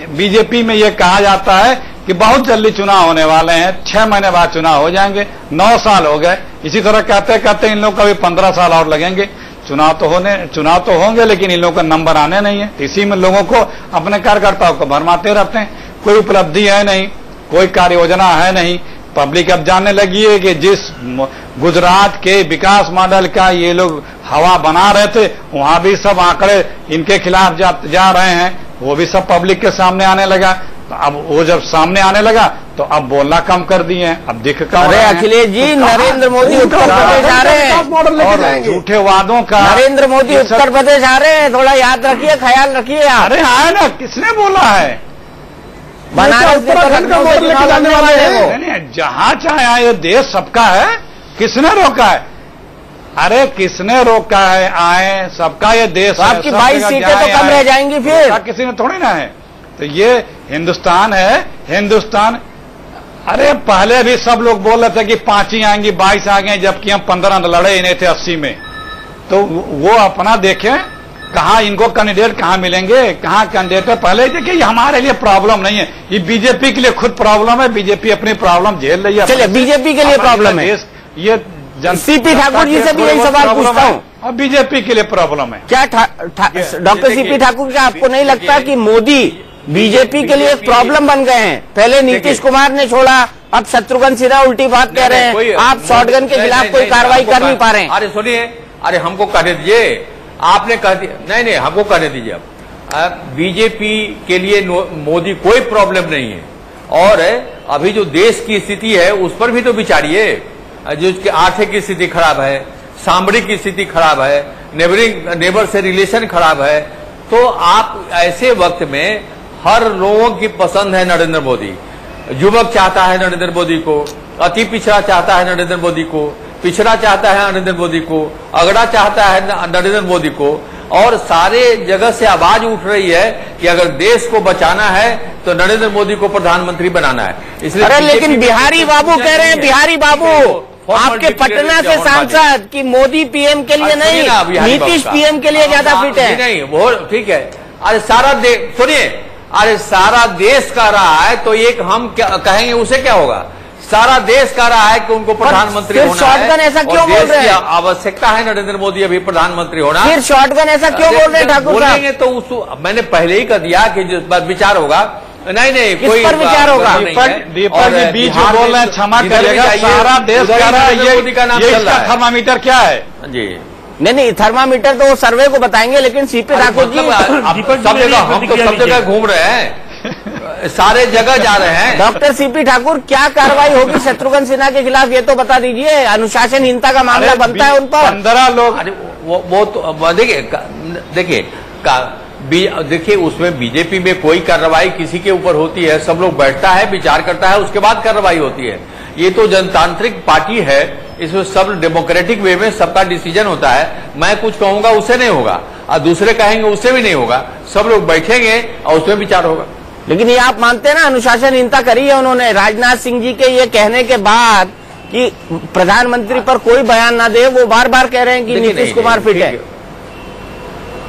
बीजेपी में ये कहा जाता है कि बहुत जल्दी चुनाव होने वाले हैं, 6 महीने बाद चुनाव हो जाएंगे। 9 साल हो गए, इसी तरह कहते इन लोग का भी 15 साल और लगेंगे। चुनाव तो होंगे, लेकिन इन लोगों का नंबर आने नहीं है। इसी में लोगों को, अपने कार्यकर्ताओं को भरमाते रहते हैं। कोई उपलब्धि है नहीं, कोई कार्य योजना है नहीं। पब्लिक अब जानने लगी है कि जिस गुजरात के विकास मॉडल का ये लोग हवा बना रहे थे, वहां भी सब आंकड़े इनके खिलाफ जा रहे हैं, वो भी सब पब्लिक के सामने आने लगा। तो अब वो जब सामने आने लगा तो अब बोलना कम कर दिए हैं, अब दिख कम। अरे अखिलेश जी, नरेंद्र मोदी उत्तर प्रदेश आ रहे हैं, झूठे वादों का। नरेंद्र मोदी उत्तर प्रदेश आ रहे हैं, थोड़ा याद रखिए, ख्याल रखिए। अरे आए ना, किसने बोला है? बनारस उत्तराखंड का मॉडल लेके जाने वाले हैं। नहीं, जहां चाहे आए, देश सबका है, किसने रोका है? अरे किसने रोका है? आए, सबका ये देश है। आपकी 22 सीटें तो कम रह जाएंगी फिर। किसी ने थोड़ी ना है। तो ये हिंदुस्तान है, हिंदुस्तान। अरे पहले भी सब लोग बोल रहे थे कि 5 ही आएंगी, 22 आ गए, जबकि हम 15 लड़े ही नहीं थे 80 में। तो वो अपना देखें, कहाँ इनको कैंडिडेट कहाँ मिलेंगे, कहाँ कैंडिडेट है। पहले देखिए, ये हमारे लिए प्रॉब्लम नहीं है, ये बीजेपी के लिए खुद प्रॉब्लम है। बीजेपी अपनी प्रॉब्लम झेल रही है। चलिए, बीजेपी के लिए प्रॉब्लम है। ये सीपी ठाकुर जी से भी यही सवाल पूछता हूँ, और बीजेपी के लिए प्रॉब्लम है क्या? डॉक्टर सीपी ठाकुर, क्या आपको नहीं लगता कि मोदी बीजेपी के लिए एक प्रॉब्लम बन गए हैं? पहले नीतीश कुमार ने छोड़ा, अब शत्रुघ्न सिन्हा उल्टी बात कह रहे हैं, आप शॉटगन के खिलाफ कोई कार्रवाई कर नहीं पा रहे हैं। अरे सुनिए, अरे हमको करने दीजिए, आपने कह दिया, नहीं हमको करने दीजिए। अब बीजेपी के लिए मोदी कोई प्रॉब्लम नहीं है। और अभी जो देश की स्थिति है उस पर भी तो विचारिए, जो उसकी आर्थिक स्थिति खराब है, सामरिक स्थिति खराब है, नेबर से रिलेशन खराब है। तो आप ऐसे वक्त में हर लोगों की पसंद है नरेंद्र मोदी। युवक चाहता है नरेंद्र मोदी को, अति पिछड़ा चाहता है नरेंद्र मोदी को, पिछड़ा चाहता है नरेंद्र मोदी को, अगड़ा चाहता है नरेंद्र मोदी को। और सारे जगह से आवाज उठ रही है कि अगर देश को बचाना है तो नरेंद्र मोदी को प्रधानमंत्री बनाना है। इसलिए अरे लेकिन बिहारी बाबू कह रहे हैं, बिहारी बाबू आपके पटना से सांसद कि मोदी पीएम के लिए नहीं, नीतीश पीएम के लिए ज्यादा फिट है। नहीं, वो ठीक है। अरे सारा देश, सुनिए, अरे सारा देश कह रहा है तो एक हम क्या कहेंगे, उसे क्या होगा? सारा देश कह रहा है कि उनको प्रधानमंत्री होना है। शॉटगन ऐसा क्यों बोल रहे हैं? आवश्यकता है नरेंद्र मोदी अभी प्रधानमंत्री होना। फिर शॉटगन ऐसा क्यों बोल रहे हैं ठाकुर साहब? बोलेंगे तो मैंने पहले ही कह दिया कि जिस पर विचार होगा, नहीं कोई पर विचार होगा। दीपक जी बीच में बोल रहे हैं, क्षमा करिएगा, सारा देश कह रहा है ये इसका थर्मामीटर क्या है? जी नहीं, थर्मामीटर तो वो सर्वे को बताएंगे, लेकिन सीपी ठाकुर जी सब जगह, हम तो सब जगह घूम रहे हैं, सारे जगह जा रहे हैं। डॉक्टर सीपी ठाकुर, क्या कार्रवाई होगी शत्रुघ्न सिन्हा के खिलाफ, ये तो बता दीजिए। अनुशासनहीनता का मामला बनता है उन पर। 15 लोग, वो तो देखिए उसमें बीजेपी में कोई कार्रवाई किसी के ऊपर होती है, सब लोग बैठता है, विचार करता है, उसके बाद कार्रवाई होती है। ये तो जनतांत्रिक पार्टी है, इसमें सब डेमोक्रेटिक वे में सबका डिसीजन होता है। मैं कुछ कहूंगा उससे नहीं होगा और दूसरे कहेंगे उससे भी नहीं होगा। सब लोग बैठेंगे और उसमें विचार होगा। लेकिन ये आप मानते हैं ना, अनुशासनहीनता करी है उन्होंने राजनाथ सिंह जी के ये कहने के बाद कि प्रधानमंत्री पर कोई बयान ना दे। वो बार बार कह रहे हैं कि नीतीश कुमार फिट है।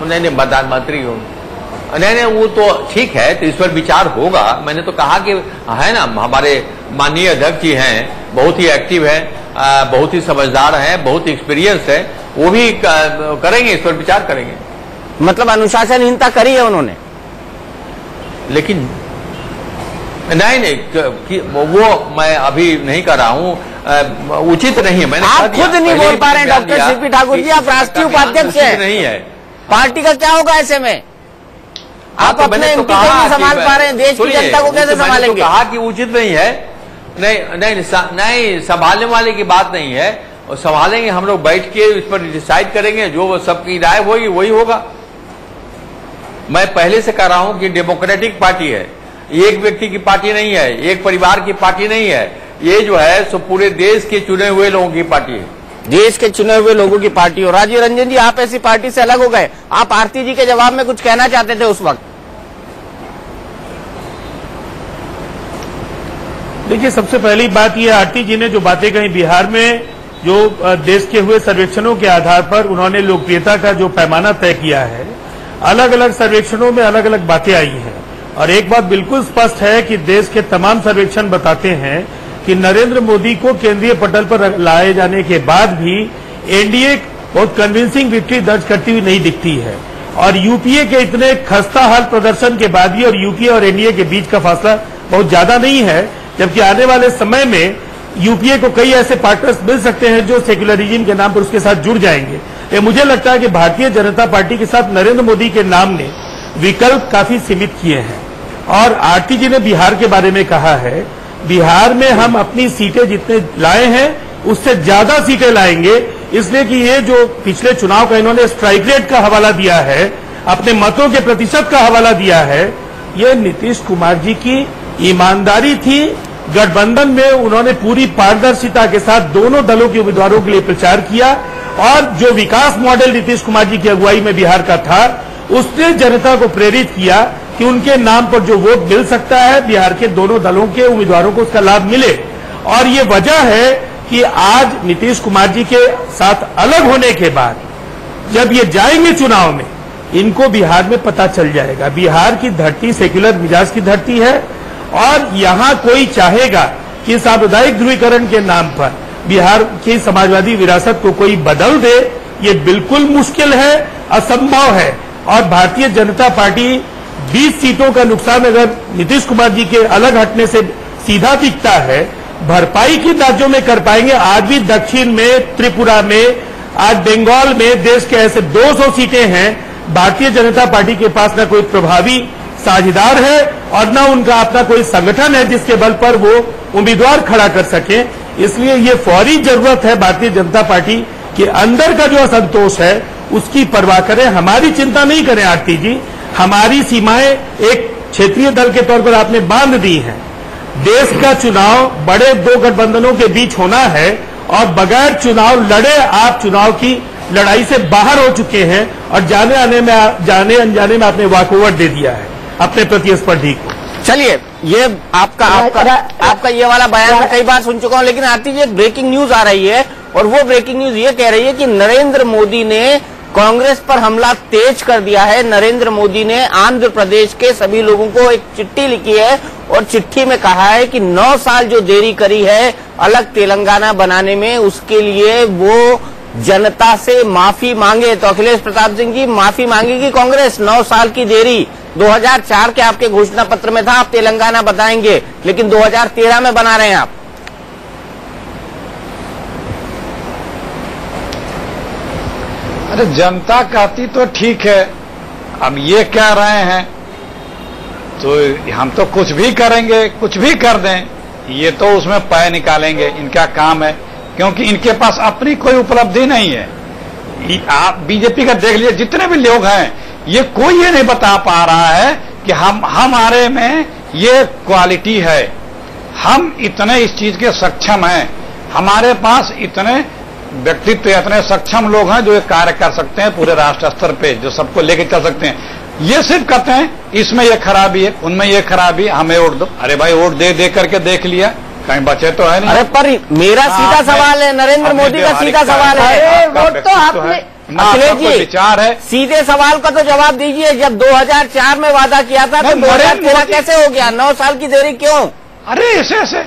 नहीं, प्रधानमंत्री नहीं, वो तो ठीक है, तो इस पर विचार होगा। मैंने तो कहा कि है ना, हमारे माननीय अध्यक्ष जी हैं, बहुत ही एक्टिव है, बहुत ही समझदार हैं, बहुत एक्सपीरियंस है, वो भी करेंगे, इस पर विचार करेंगे। मतलब अनुशासनहीनता करी है उन्होंने, लेकिन नहीं वो मैं अभी नहीं कर रहा हूँ, उचित नहीं है। मैंने आप खुद नहीं बोल पा रहे हैं डॉक्टर सीपी ठाकुर जी, आप राष्ट्रीय उपाध्यक्ष हैं, नहीं है। पार्टी का क्या होगा ऐसे में? आप अपने एमपी को नहीं संभाल पा रहे हैं, देश की जनता को कैसे संभालेंगे? कहा कि उचित नहीं है। नहीं, संभालने वाले की बात नहीं है, और संभालेंगे हम लोग, बैठ के इस पर डिसाइड करेंगे, जो सबकी राय होगी वही होगा। मैं पहले से कह रहा हूं कि डेमोक्रेटिक पार्टी है, एक व्यक्ति की पार्टी नहीं है, एक परिवार की पार्टी नहीं है, ये जो है सो पूरे देश के चुने हुए लोगों की पार्टी है, देश के चुने हुए लोगों की पार्टी। और राजीव रंजन जी, आप ऐसी पार्टी से अलग हो गए, आप आरती जी के जवाब में कुछ कहना चाहते थे उस वक्त? देखिए, सबसे पहली बात यह, आरती जी ने जो बातें कही, बिहार में जो देश के हुए सर्वेक्षणों के आधार पर उन्होंने लोकप्रियता का जो पैमाना तय किया है, अलग अलग सर्वेक्षणों में अलग अलग बातें आई हैं। और एक बात बिल्कुल स्पष्ट है कि देश के तमाम सर्वेक्षण बताते हैं कि नरेंद्र मोदी को केंद्रीय पटल पर लाए जाने के बाद भी एनडीए बहुत कन्विंसिंग विक्ट्री दर्ज करती हुई नहीं दिखती है। और यूपीए के इतने खस्ताहाल प्रदर्शन के बाद भी और यूपीए और एनडीए के बीच का फासला बहुत ज्यादा नहीं है, जबकि आने वाले समय में यूपीए को कई ऐसे पार्टनर्स मिल सकते हैं जो सेक्युलरिज्म के नाम पर उसके साथ जुड़ जाएंगे। ये मुझे लगता है कि भारतीय जनता पार्टी के साथ नरेंद्र मोदी के नाम ने विकल्प काफी सीमित किए हैं। और आरती जी ने बिहार के बारे में कहा है, बिहार में हम अपनी सीटें जितने लाए हैं उससे ज्यादा सीटें लाएंगे, इसलिए कि ये जो पिछले चुनाव का इन्होंने स्ट्राइक रेट का हवाला दिया है, अपने मतों के प्रतिशत का हवाला दिया है, ये नीतीश कुमार जी की ईमानदारी थी। गठबंधन में उन्होंने पूरी पारदर्शिता के साथ दोनों दलों के उम्मीदवारों के लिए प्रचार किया, और जो विकास मॉडल नीतीश कुमार जी की अगुवाई में बिहार का था, उसने जनता को प्रेरित किया कि उनके नाम पर जो वोट मिल सकता है, बिहार के दोनों दलों के उम्मीदवारों को उसका लाभ मिले। और ये वजह है कि आज नीतीश कुमार जी के साथ अलग होने के बाद जब ये जाएंगे चुनाव में, इनको बिहार में पता चल जाएगा। बिहार की धरती सेक्युलर मिजाज की धरती है, और यहां कोई चाहेगा कि सांप्रदायिक ध्रुवीकरण के नाम पर बिहार की समाजवादी विरासत को कोई बदल दे, ये बिल्कुल मुश्किल है, असंभव है। और भारतीय जनता पार्टी 20 सीटों का नुकसान अगर नीतीश कुमार जी के अलग हटने से सीधा दिखता है, भरपाई किन राज्यों में कर पाएंगे? आज भी दक्षिण में, त्रिपुरा में, आज बंगाल में देश के ऐसे 200 सीटें हैं, भारतीय जनता पार्टी के पास न कोई प्रभावी साझेदार है और न उनका अपना कोई संगठन है जिसके बल पर वो उम्मीदवार खड़ा कर सके। इसलिए ये फौरी जरूरत है भारतीय जनता पार्टी के अंदर का जो असंतोष है उसकी परवाह करें, हमारी चिंता नहीं करें। आरती जी, हमारी सीमाएं एक क्षेत्रीय दल के तौर पर आपने बांध दी हैं। देश का चुनाव बड़े दो गठबंधनों के बीच होना है, और बगैर चुनाव लड़े आप चुनाव की लड़ाई से बाहर हो चुके हैं, और जाने अनजाने में आपने वॉकओवर दे दिया है अपने प्रतिस्पर्धी को। चलिए, ये आपका ये वाला बयान मैं कई बार सुन चुका हूं, लेकिन आरती जी, एक ब्रेकिंग न्यूज आ रही है, और वो ब्रेकिंग न्यूज ये कह रही है कि नरेंद्र मोदी ने कांग्रेस पर हमला तेज कर दिया है। नरेंद्र मोदी ने आंध्र प्रदेश के सभी लोगों को एक चिट्ठी लिखी है, और चिट्ठी में कहा है कि 9 साल जो देरी करी है अलग तेलंगाना बनाने में, उसके लिए वो जनता से माफी मांगे। तो अखिलेश प्रताप सिंह जी, माफी मांगेगी कांग्रेस? 9 साल की देरी 2004 के आपके घोषणा पत्र में था आप तेलंगाना बताएंगे, लेकिन 2013 में बना रहे हैं आप। अरे जनता कहती तो ठीक है, अब ये कह रहे हैं तो हम तो कुछ भी करेंगे, कुछ भी कर दें, ये तो उसमें पैर निकालेंगे, इनका काम है, क्योंकि इनके पास अपनी कोई उपलब्धि नहीं है। आप बीजेपी का देख लीजिए, जितने भी लोग हैं, ये कोई ये नहीं बता पा रहा है कि हमारे में ये क्वालिटी है, हम इतने इस चीज के सक्षम हैं हमारे पास इतने व्यक्तित्व, इतने सक्षम लोग हैं जो ये कार्य कर सकते हैं पूरे राष्ट्र स्तर पे, जो सबको लेके चल सकते हैं। ये सिर्फ कहते हैं इसमें ये खराबी है, उनमें ये खराबी, हमें वोट दो। अरे भाई वोट दे करके देख लिया, कहीं बचे तो है नहीं। अरे पर मेरा सीधा सवाल है, नरेंद्र मोदी का सीधा सवाल है। वोट तो आपने अखिलेश जी विचार है, सीधे सवाल का तो जवाब दीजिए। जब 2004 में वादा किया था तो 2013 कैसे हो गया? 9 साल की देरी क्यों? अरे ऐसे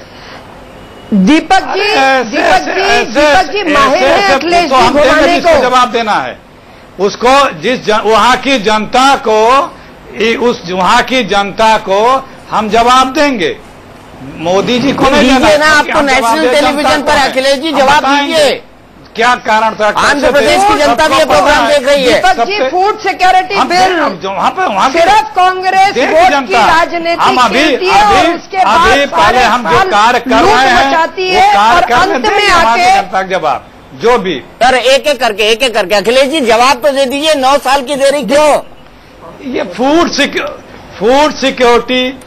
दीपक जी माहिर है अखिलेश जी घुमाने को। जवाब देना है उसको, वहां की जनता को, वहां की जनता को हम जवाब देंगे। मोदी जी को नहीं दीजिए ना, आपको नेशनल टेलीविजन पर अखिलेश जी जवाब दीजिए। क्या कारण था? आंध्र प्रदेश की जनता भी ये प्रोग्राम देख रही है। Deepak ji food security bill वहाँ सिर्फ कांग्रेस वोट की राजनीति खेलती है और उसके बाद पहले हम जो कार्य कर रहे हैं वो कार्य अंत में आके जनता का जवाब जो भी। सर एक एक करके अखिलेश जी जवाब तो दे दीजिए, 9 साल की देरी क्यों? ये फूड सिक्योरिटी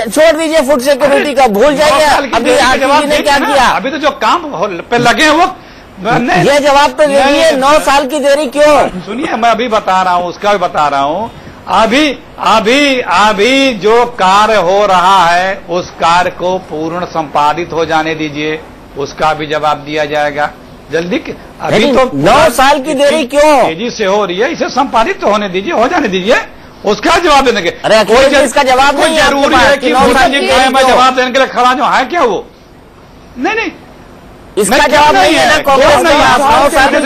छोड़ दीजिए, फूड सिक्योरिटी का भूल जाइए। अभी आरसीबी ने क्या किया? अभी तो जो काम पे लगे हैं वो ये जवाब तो दीजिए, 9 साल की देरी क्यों? सुनिए, मैं अभी बता रहा हूँ, उसका भी बता रहा हूँ। अभी जो कार्य हो रहा है उस कार्य को पूर्ण संपादित हो जाने दीजिए, उसका भी जवाब दिया जाएगा जल्दी। अभी तो 9 साल की देरी क्यों? तेजी से हो रही है, इसे संपादित तो होने दीजिए, हो जाने दीजिए, उसका जवाब देने के। अरे कोई इसका जवाब नहीं जरूरी है कि मैं जवाब देने के लिए खड़ा जो है क्या वो? नहीं इसका जवाब नहीं है ना कांग्रेस नहीं। आप 9 साल के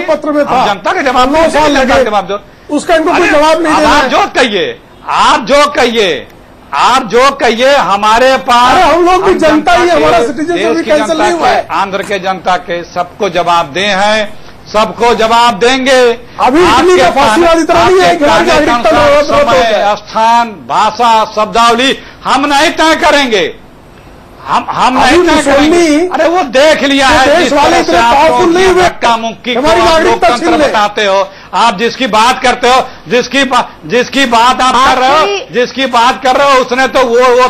पत्र में था, जनता का जवाब 9 साल लगे, जवाब दो, उसका इनको कोई जवाब नहीं देना। आप जो कहिए हमारे पास, हम लोग भी जनता ही, हमारा सिटीजन भी कैंसिल नहीं हुआ है। आंध्र के जनता के सबको जवाब दे हैं, सबको जवाब देंगे। अभी इतनी का फांसीवादी तरह नहीं है, समय, स्थान, भाषा, शब्दावली हम नहीं तय करेंगे, हम नहीं तय करेंगे। अरे वो देख लिया है, देश वाले इतने पावरफुल नहीं हुए, धक्का मुक्की हमारी नागरिकता लोकतंत्र बताते हो आप, जिसकी बात करते हो, जिसकी बात आप कर रहे हो, जिसकी बात कर रहे हो, उसने तो वो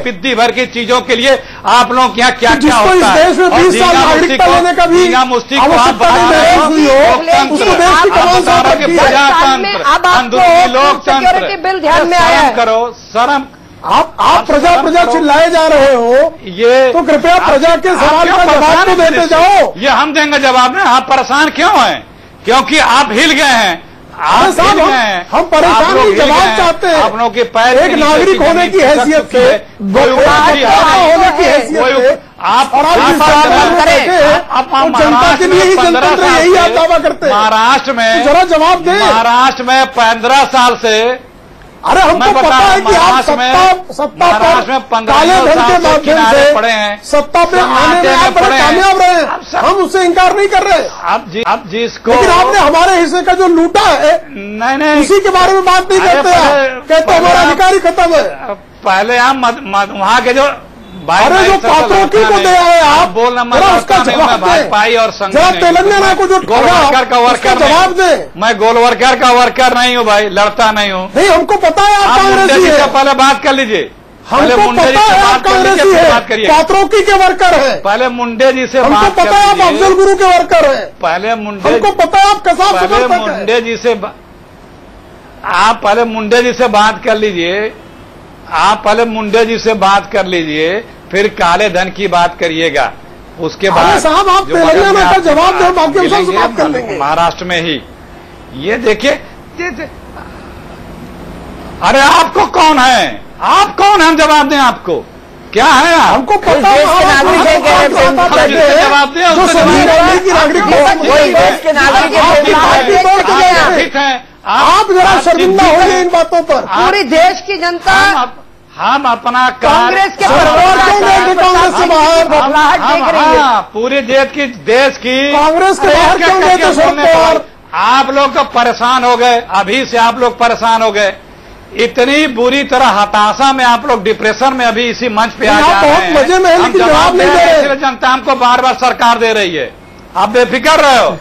पिद्दी भर की चीजों के लिए आप लोग यहाँ क्या क्या होता है। देश में 20 साल नागरिकता लेने का भी मुस्ती को आप लोकतंत्र बिल ध्यान में आया करो, शर्म। आप प्रजा चिल्लाए जा रहे हो, ये तो कृपया प्रजा के सवाल का जवाब तो देते जाओ। ये हम देंगे जवाब में। आप परेशान क्यों हैं? क्योंकि आप हिल गए हैं, आप हिल गए हैं। हम परेशान नहीं, जवाब चाहते हैं। आप लोग के पैर एक नागरिक होने की हैसियत से, होने की हैसियत से आप जनता के लिए ही जनतंत्र, यही आप दावा करते हैं। महाराष्ट्र में जरा जवाब दें। महाराष्ट्र में 15 साल से, अरे हमको पता है कि आप सत्ता पर काले धन के माध्यम से पड़े हैं, सत्ता पे आने में आप बड़े कामयाब रहे हैं, हम उससे इंकार नहीं कर रहे। आप जिसको, लेकिन आपने हमारे हिस्से का जो लूटा है, नहीं उसी के बारे में बात नहीं करते हैं, कहते हमारा अधिकारी खत्म है। पहले हम वहाँ के जो अरे जो पात्रों की को दे आए आप, बोलना उसका जवाब दें। और जरा तेलंगाना को जो गोलवर्कर का वर्कर जवाब दें। मैं गोलवर्कर का वर्कर नहीं हूँ भाई, लड़ता नहीं हूँ। नहीं, हमको पता है आप कांग्रेसी है। पहले बात कर लीजिए, हमको पता है आप कांग्रेसी है, पात्रों के वर्कर है। पहले मुंडे जी से हमको पता है आप अफजल गुरु के वर्कर है। पहले मुंडे, हमको पता है आप कसाब मुंडे जी से, आप पहले मुंडे जी से बात कर लीजिए, आप पहले मुंडे जी से बात कर लीजिए, फिर काले धन की बात करिएगा। उसके बाद साहब आप तेलंगाना का जवाब दें, बाकी हम सबसे बात कर लेंगे। महाराष्ट्र में ही ये देखिए, अरे आपको कौन है, आप कौन है, हम जवाब दें आपको, क्या है आप? हमको पता है जवाब दें, आप जरा शर्मिंदा होंगे इन बातों पर। पूरी देश की जनता, हम अपना कांग्रेस के कांग्रेस से बाहर बदलाहट देख रही है। पूरे देश की कांग्रेस के बाहर क्यों गए थे सरकार? आप लोग तो परेशान हो गए, अभी से आप लोग परेशान हो गए, इतनी बुरी तरह हताशा में आप लोग, डिप्रेशन में अभी इसी मंच पे आ जा रहे हैं। बहुत मजे में है, लेकिन जवाब नहीं दे रहे। जनता हमको बार बार सरकार दे रही है, आप बेफिक्र रहे हो।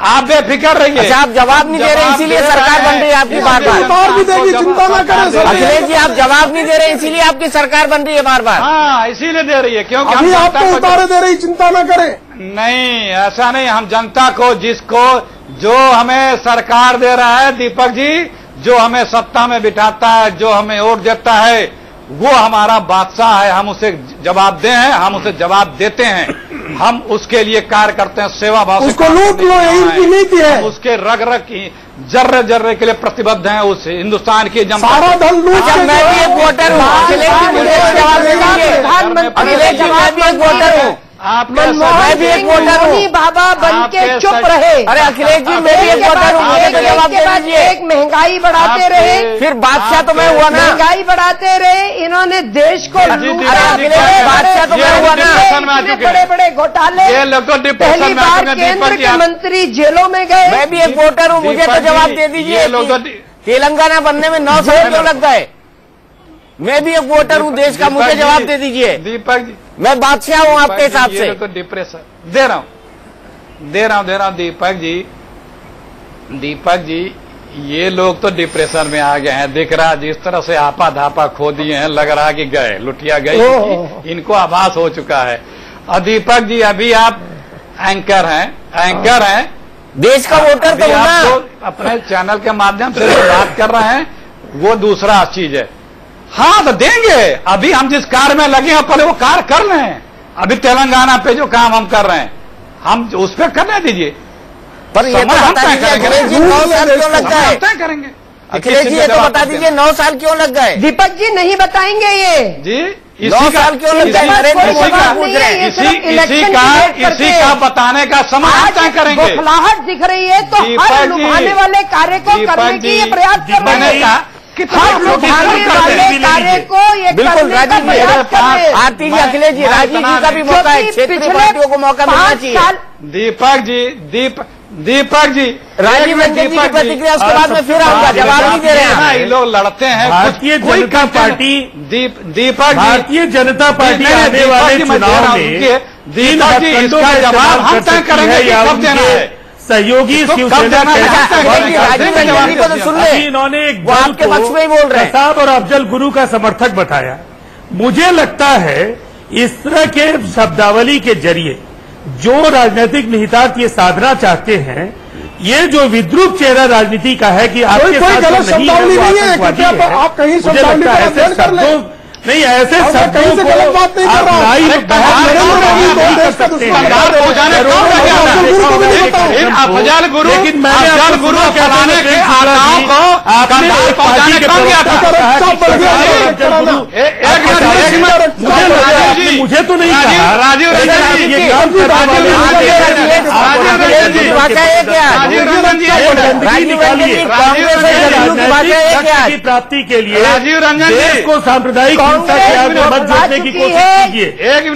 आप बेफिक्र रहिए। अच्छा, आप जवाब नहीं दे रहे इसीलिए सरकार बन रही है आपकी बार बार। और भी देगी, चिंता ना करें। अखिलेश जी, आप जवाब नहीं दे रहे इसीलिए आपकी सरकार बन रही है बार बार। हाँ, इसीलिए दे रही है क्योंकि अभी आपको उतारे दे रही, चिंता ना करें। नहीं, ऐसा नहीं। हम जनता को जो हमें सरकार दे रहा है दीपक जी, जो हमें सत्ता में बिठाता है, जो हमें वोट देता है, वो हमारा बादशाह है। हम उसे जवाबदेह हैं, हम उसे जवाब देते हैं। हम उसके लिए कार्य करते हैं, सेवा भाव से। उसको लूट लो, इनकी नीति है। हम उसके रग रग की जर्रे जर्रे के लिए प्रतिबद्ध हैं। उस हिंदुस्तान की जनता सारा धन लूट। मैं भी एक वोटर हूँ, अखिलेश जी मुझे जवाब दीजिए। अखिलेश जी, मैं भी एक वोटर हूँ, मैं भी एक वोटर हूँ। बाबा बन के चुप रहे। अरे अखिलेश जी, मैं भी एक वोटर हूँ, मुझे तो जवाब दे दीजिए। एक महंगाई बढ़ाते रहे, फिर बादशाह तो मैं हुआ ना। महंगाई बढ़ाते रहे, इन्होंने देश को लूटा। बादशाह तो मैं हुआ ना। इतने बड़े बड़े घोटाले। ये लोग तो डिप्रेशन पहली में बार केंद्र के मंत्री जेलों में गए। मैं भी एक वोटर हूँ, मुझे तो जवाब दे दीजिए। तेलंगाना बनने में 9 साल क्यों लग गए? मैं भी एक वोटर हूँ देश का, मुझे जवाब दे दीजिए। दीपक जी, मैं बादशाह हूँ आपके हिसाब से। तो डिप्रेशन दे रहा हूँ दीपक जी, ये लोग तो डिप्रेशन में आ गए हैं। दिख रहा जिस तरह से आपा धापा खो दिए हैं, लग रहा कि गए, लुटिया गई, इनको आभास हो चुका है। और दीपक जी, अभी आप एंकर हैं देश का वोटर तो आप तो अपने चैनल के माध्यम से जो बात कर रहे हैं वो दूसरा चीज है। हाँ, तो देंगे। अभी हम जिस कार्य में लगे हैं पहले वो कार्य कर रहे हैं। अभी तेलंगाना पे जो काम हम कर रहे हैं, हम उस पर करने दीजिए। पर ये तो बता दीजिए अखिलेश जी, 9 साल क्यों लग गए? तय करेंगे। अखिलेश जी, ये तो बता दीजिए 9 साल क्यों लग गए? दीपक जी नहीं बताएंगे ये जी। 9 साल क्यों लग गए? नरेंद्र मोदी का पूछ रहे हैं। इसी का बताने का समय हम तय करेंगे। बौखलाहट दिख रही है तो हर लुभाने वाले कार्य को करने की ये प्रयास कर रहे हैं। बिल्कुल आरती जी, अखिलेश जी, राजीव जी का भी मौका है, क्षेत्रीय पार्टियों को मौका मिलना चाहिए। दीपक जी, राजीव रंजन जी की प्रतिक्रिया, उसके बाद में फिर आऊंगा, जवाब नहीं दे रहे हैं। ये लोग लड़ते हैं। भारतीय जनता पार्टी, दीपक भारतीय जनता पार्टी आने वाले चुनाव में दीपक जी, इसका जवाब हम तय करेंगे कि कब देना है। सहयोगी शिवसेना राजीव रंजन जी को तो सुन ले, इन्होंने एक वो आपके पक्ष में ही बोल रहे हैं। प्रताप और अफजल गुरु का समर्थक बताया। मुझे लगता है इस तरह के शब्दावली के जरिए जो राजनीतिक निहितार्थ ये साधना चाहते हैं, ये जो विद्रूप चेहरा राजनीति का है कि आपके साथ नहीं है, आप कहीं मुझे लगता है ऐसे शब्दों नहीं, ऐसे शब्दों को आप लाइव लेकिन मैंने मुझे तो नहीं कहा। राजीव की प्राप्ति के लिए राजीव रंजन देश को सांप्रदायिक हिंसा के आग में मत जोड़ने की कोशिश कीजिए।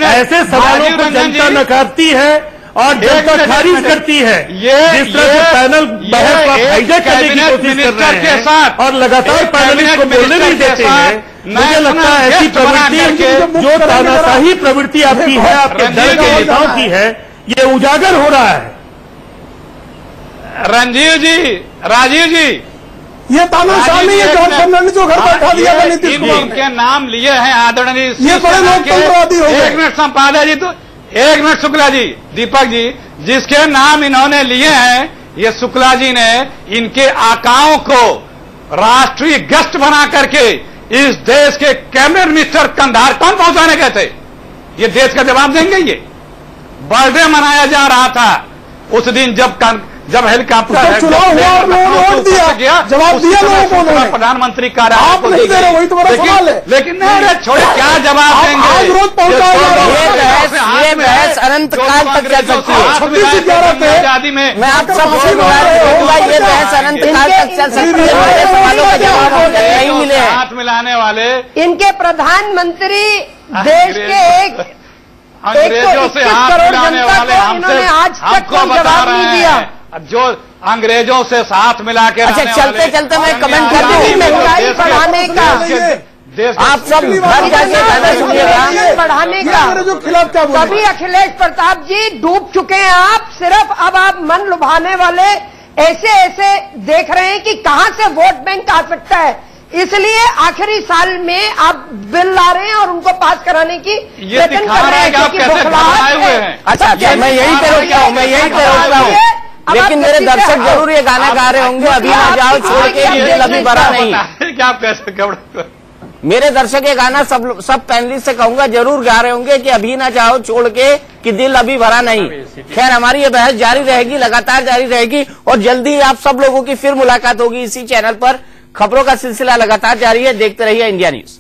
ऐसे सवालों को जनता नकारती है और जनता खारिज करती है। जिस तरह से पैनल बहस का हाईजैक करने की कोशिश कर रहे हैं और लगातार पैनलिस्ट को बोलने नहीं देते हैं, मुझे लगता है ऐसी प्रवृत्ति जो तानाशाही प्रवृत्ति आपकी है, आपके दल के नेताओं की है, ये उजागर हो रहा है। राजीव जी, ये तानाशाह नहीं है। जॉर्ज फर्नांडिस को घर बैठा दिया था नीतीश कुमार ने। इनके नाम लिए हैं आदरणीय, ये बड़े लोकतंत्रवादी हो गए। एक मिनट संपादक जी, तो एक मिनट शुक्ला जी, दीपक जी, जिसके नाम इन्होंने लिए हैं, ये शुक्ला जी ने इनके आकाओं को राष्ट्रीय गश्त बना करके इस देश के कैबिनेट मिनिस्टर कंधार कौन पहुंचाने गए थे? ये देश का जवाब देंगे। ये बर्थडे मनाया जा रहा था उस दिन जब हेलीकॉप्टर चुनाव हुआ और वोट दिया, जवाब दिया लोगों को। प्रधानमंत्री कार्यालय आप नहीं दे रहे, वही तो बड़ा सवाल है। लेकिन नहीं, छोड़े, क्या जवाब देंगे? आज रोज ये बहस अनंत काल तक चल सकती है। 26/11 आजादी में मैं आप सबसे कहूंगा, ये बहस अनंत काल तक चल सकती है। मेरे सवालों का जवाब नहीं मिले हैं। हाथ मिलाने वाले इनके प्रधानमंत्री देश के अंग्रेजों से हाथ मिलाने वाले इन्होंने आज तक कोई जवाब नहीं दिया। जो अंग्रेजों से साथ मिला के, अच्छा, चलते चलते मैं कमेंट कर दूं, महंगाई बढ़ाने का आप सब घर जाके गाना सुनिएगा बढ़ाने का जो खिलाफ क्या बोले? कभी अखिलेश प्रताप जी डूब चुके हैं आप, सिर्फ अब आप मन लुभाने वाले ऐसे देख रहे हैं कि कहां से वोट बैंक आ सकता है, इसलिए आखिरी साल में आप बिल ला रहे हैं और उनको पास कराने की ये दिखा रहा है कि आप कैसे घबराए हुए हैं। अच्छा, मैं यही पे रोकता हूँ, मैं यही पे रोकता हूँ, लेकिन मेरे दर्शक जरूर ये गाना गा रहे होंगे, अभी ना जाओ छोड़ के, दिल अभी भरा नहीं। क्या आप कैसे घबरा, मेरे दर्शक ये गाना सब पैनलिस्ट से कहूंगा जरूर गा रहे होंगे कि अभी ना जाओ छोड़ के कि दिल अभी भरा नहीं। खैर, हमारी ये बहस जारी रहेगी, लगातार जारी रहेगी और जल्दी आप सब लोगों की फिर मुलाकात होगी इसी चैनल पर। खबरों का सिलसिला लगातार जारी है, देखते रहिए इंडिया न्यूज।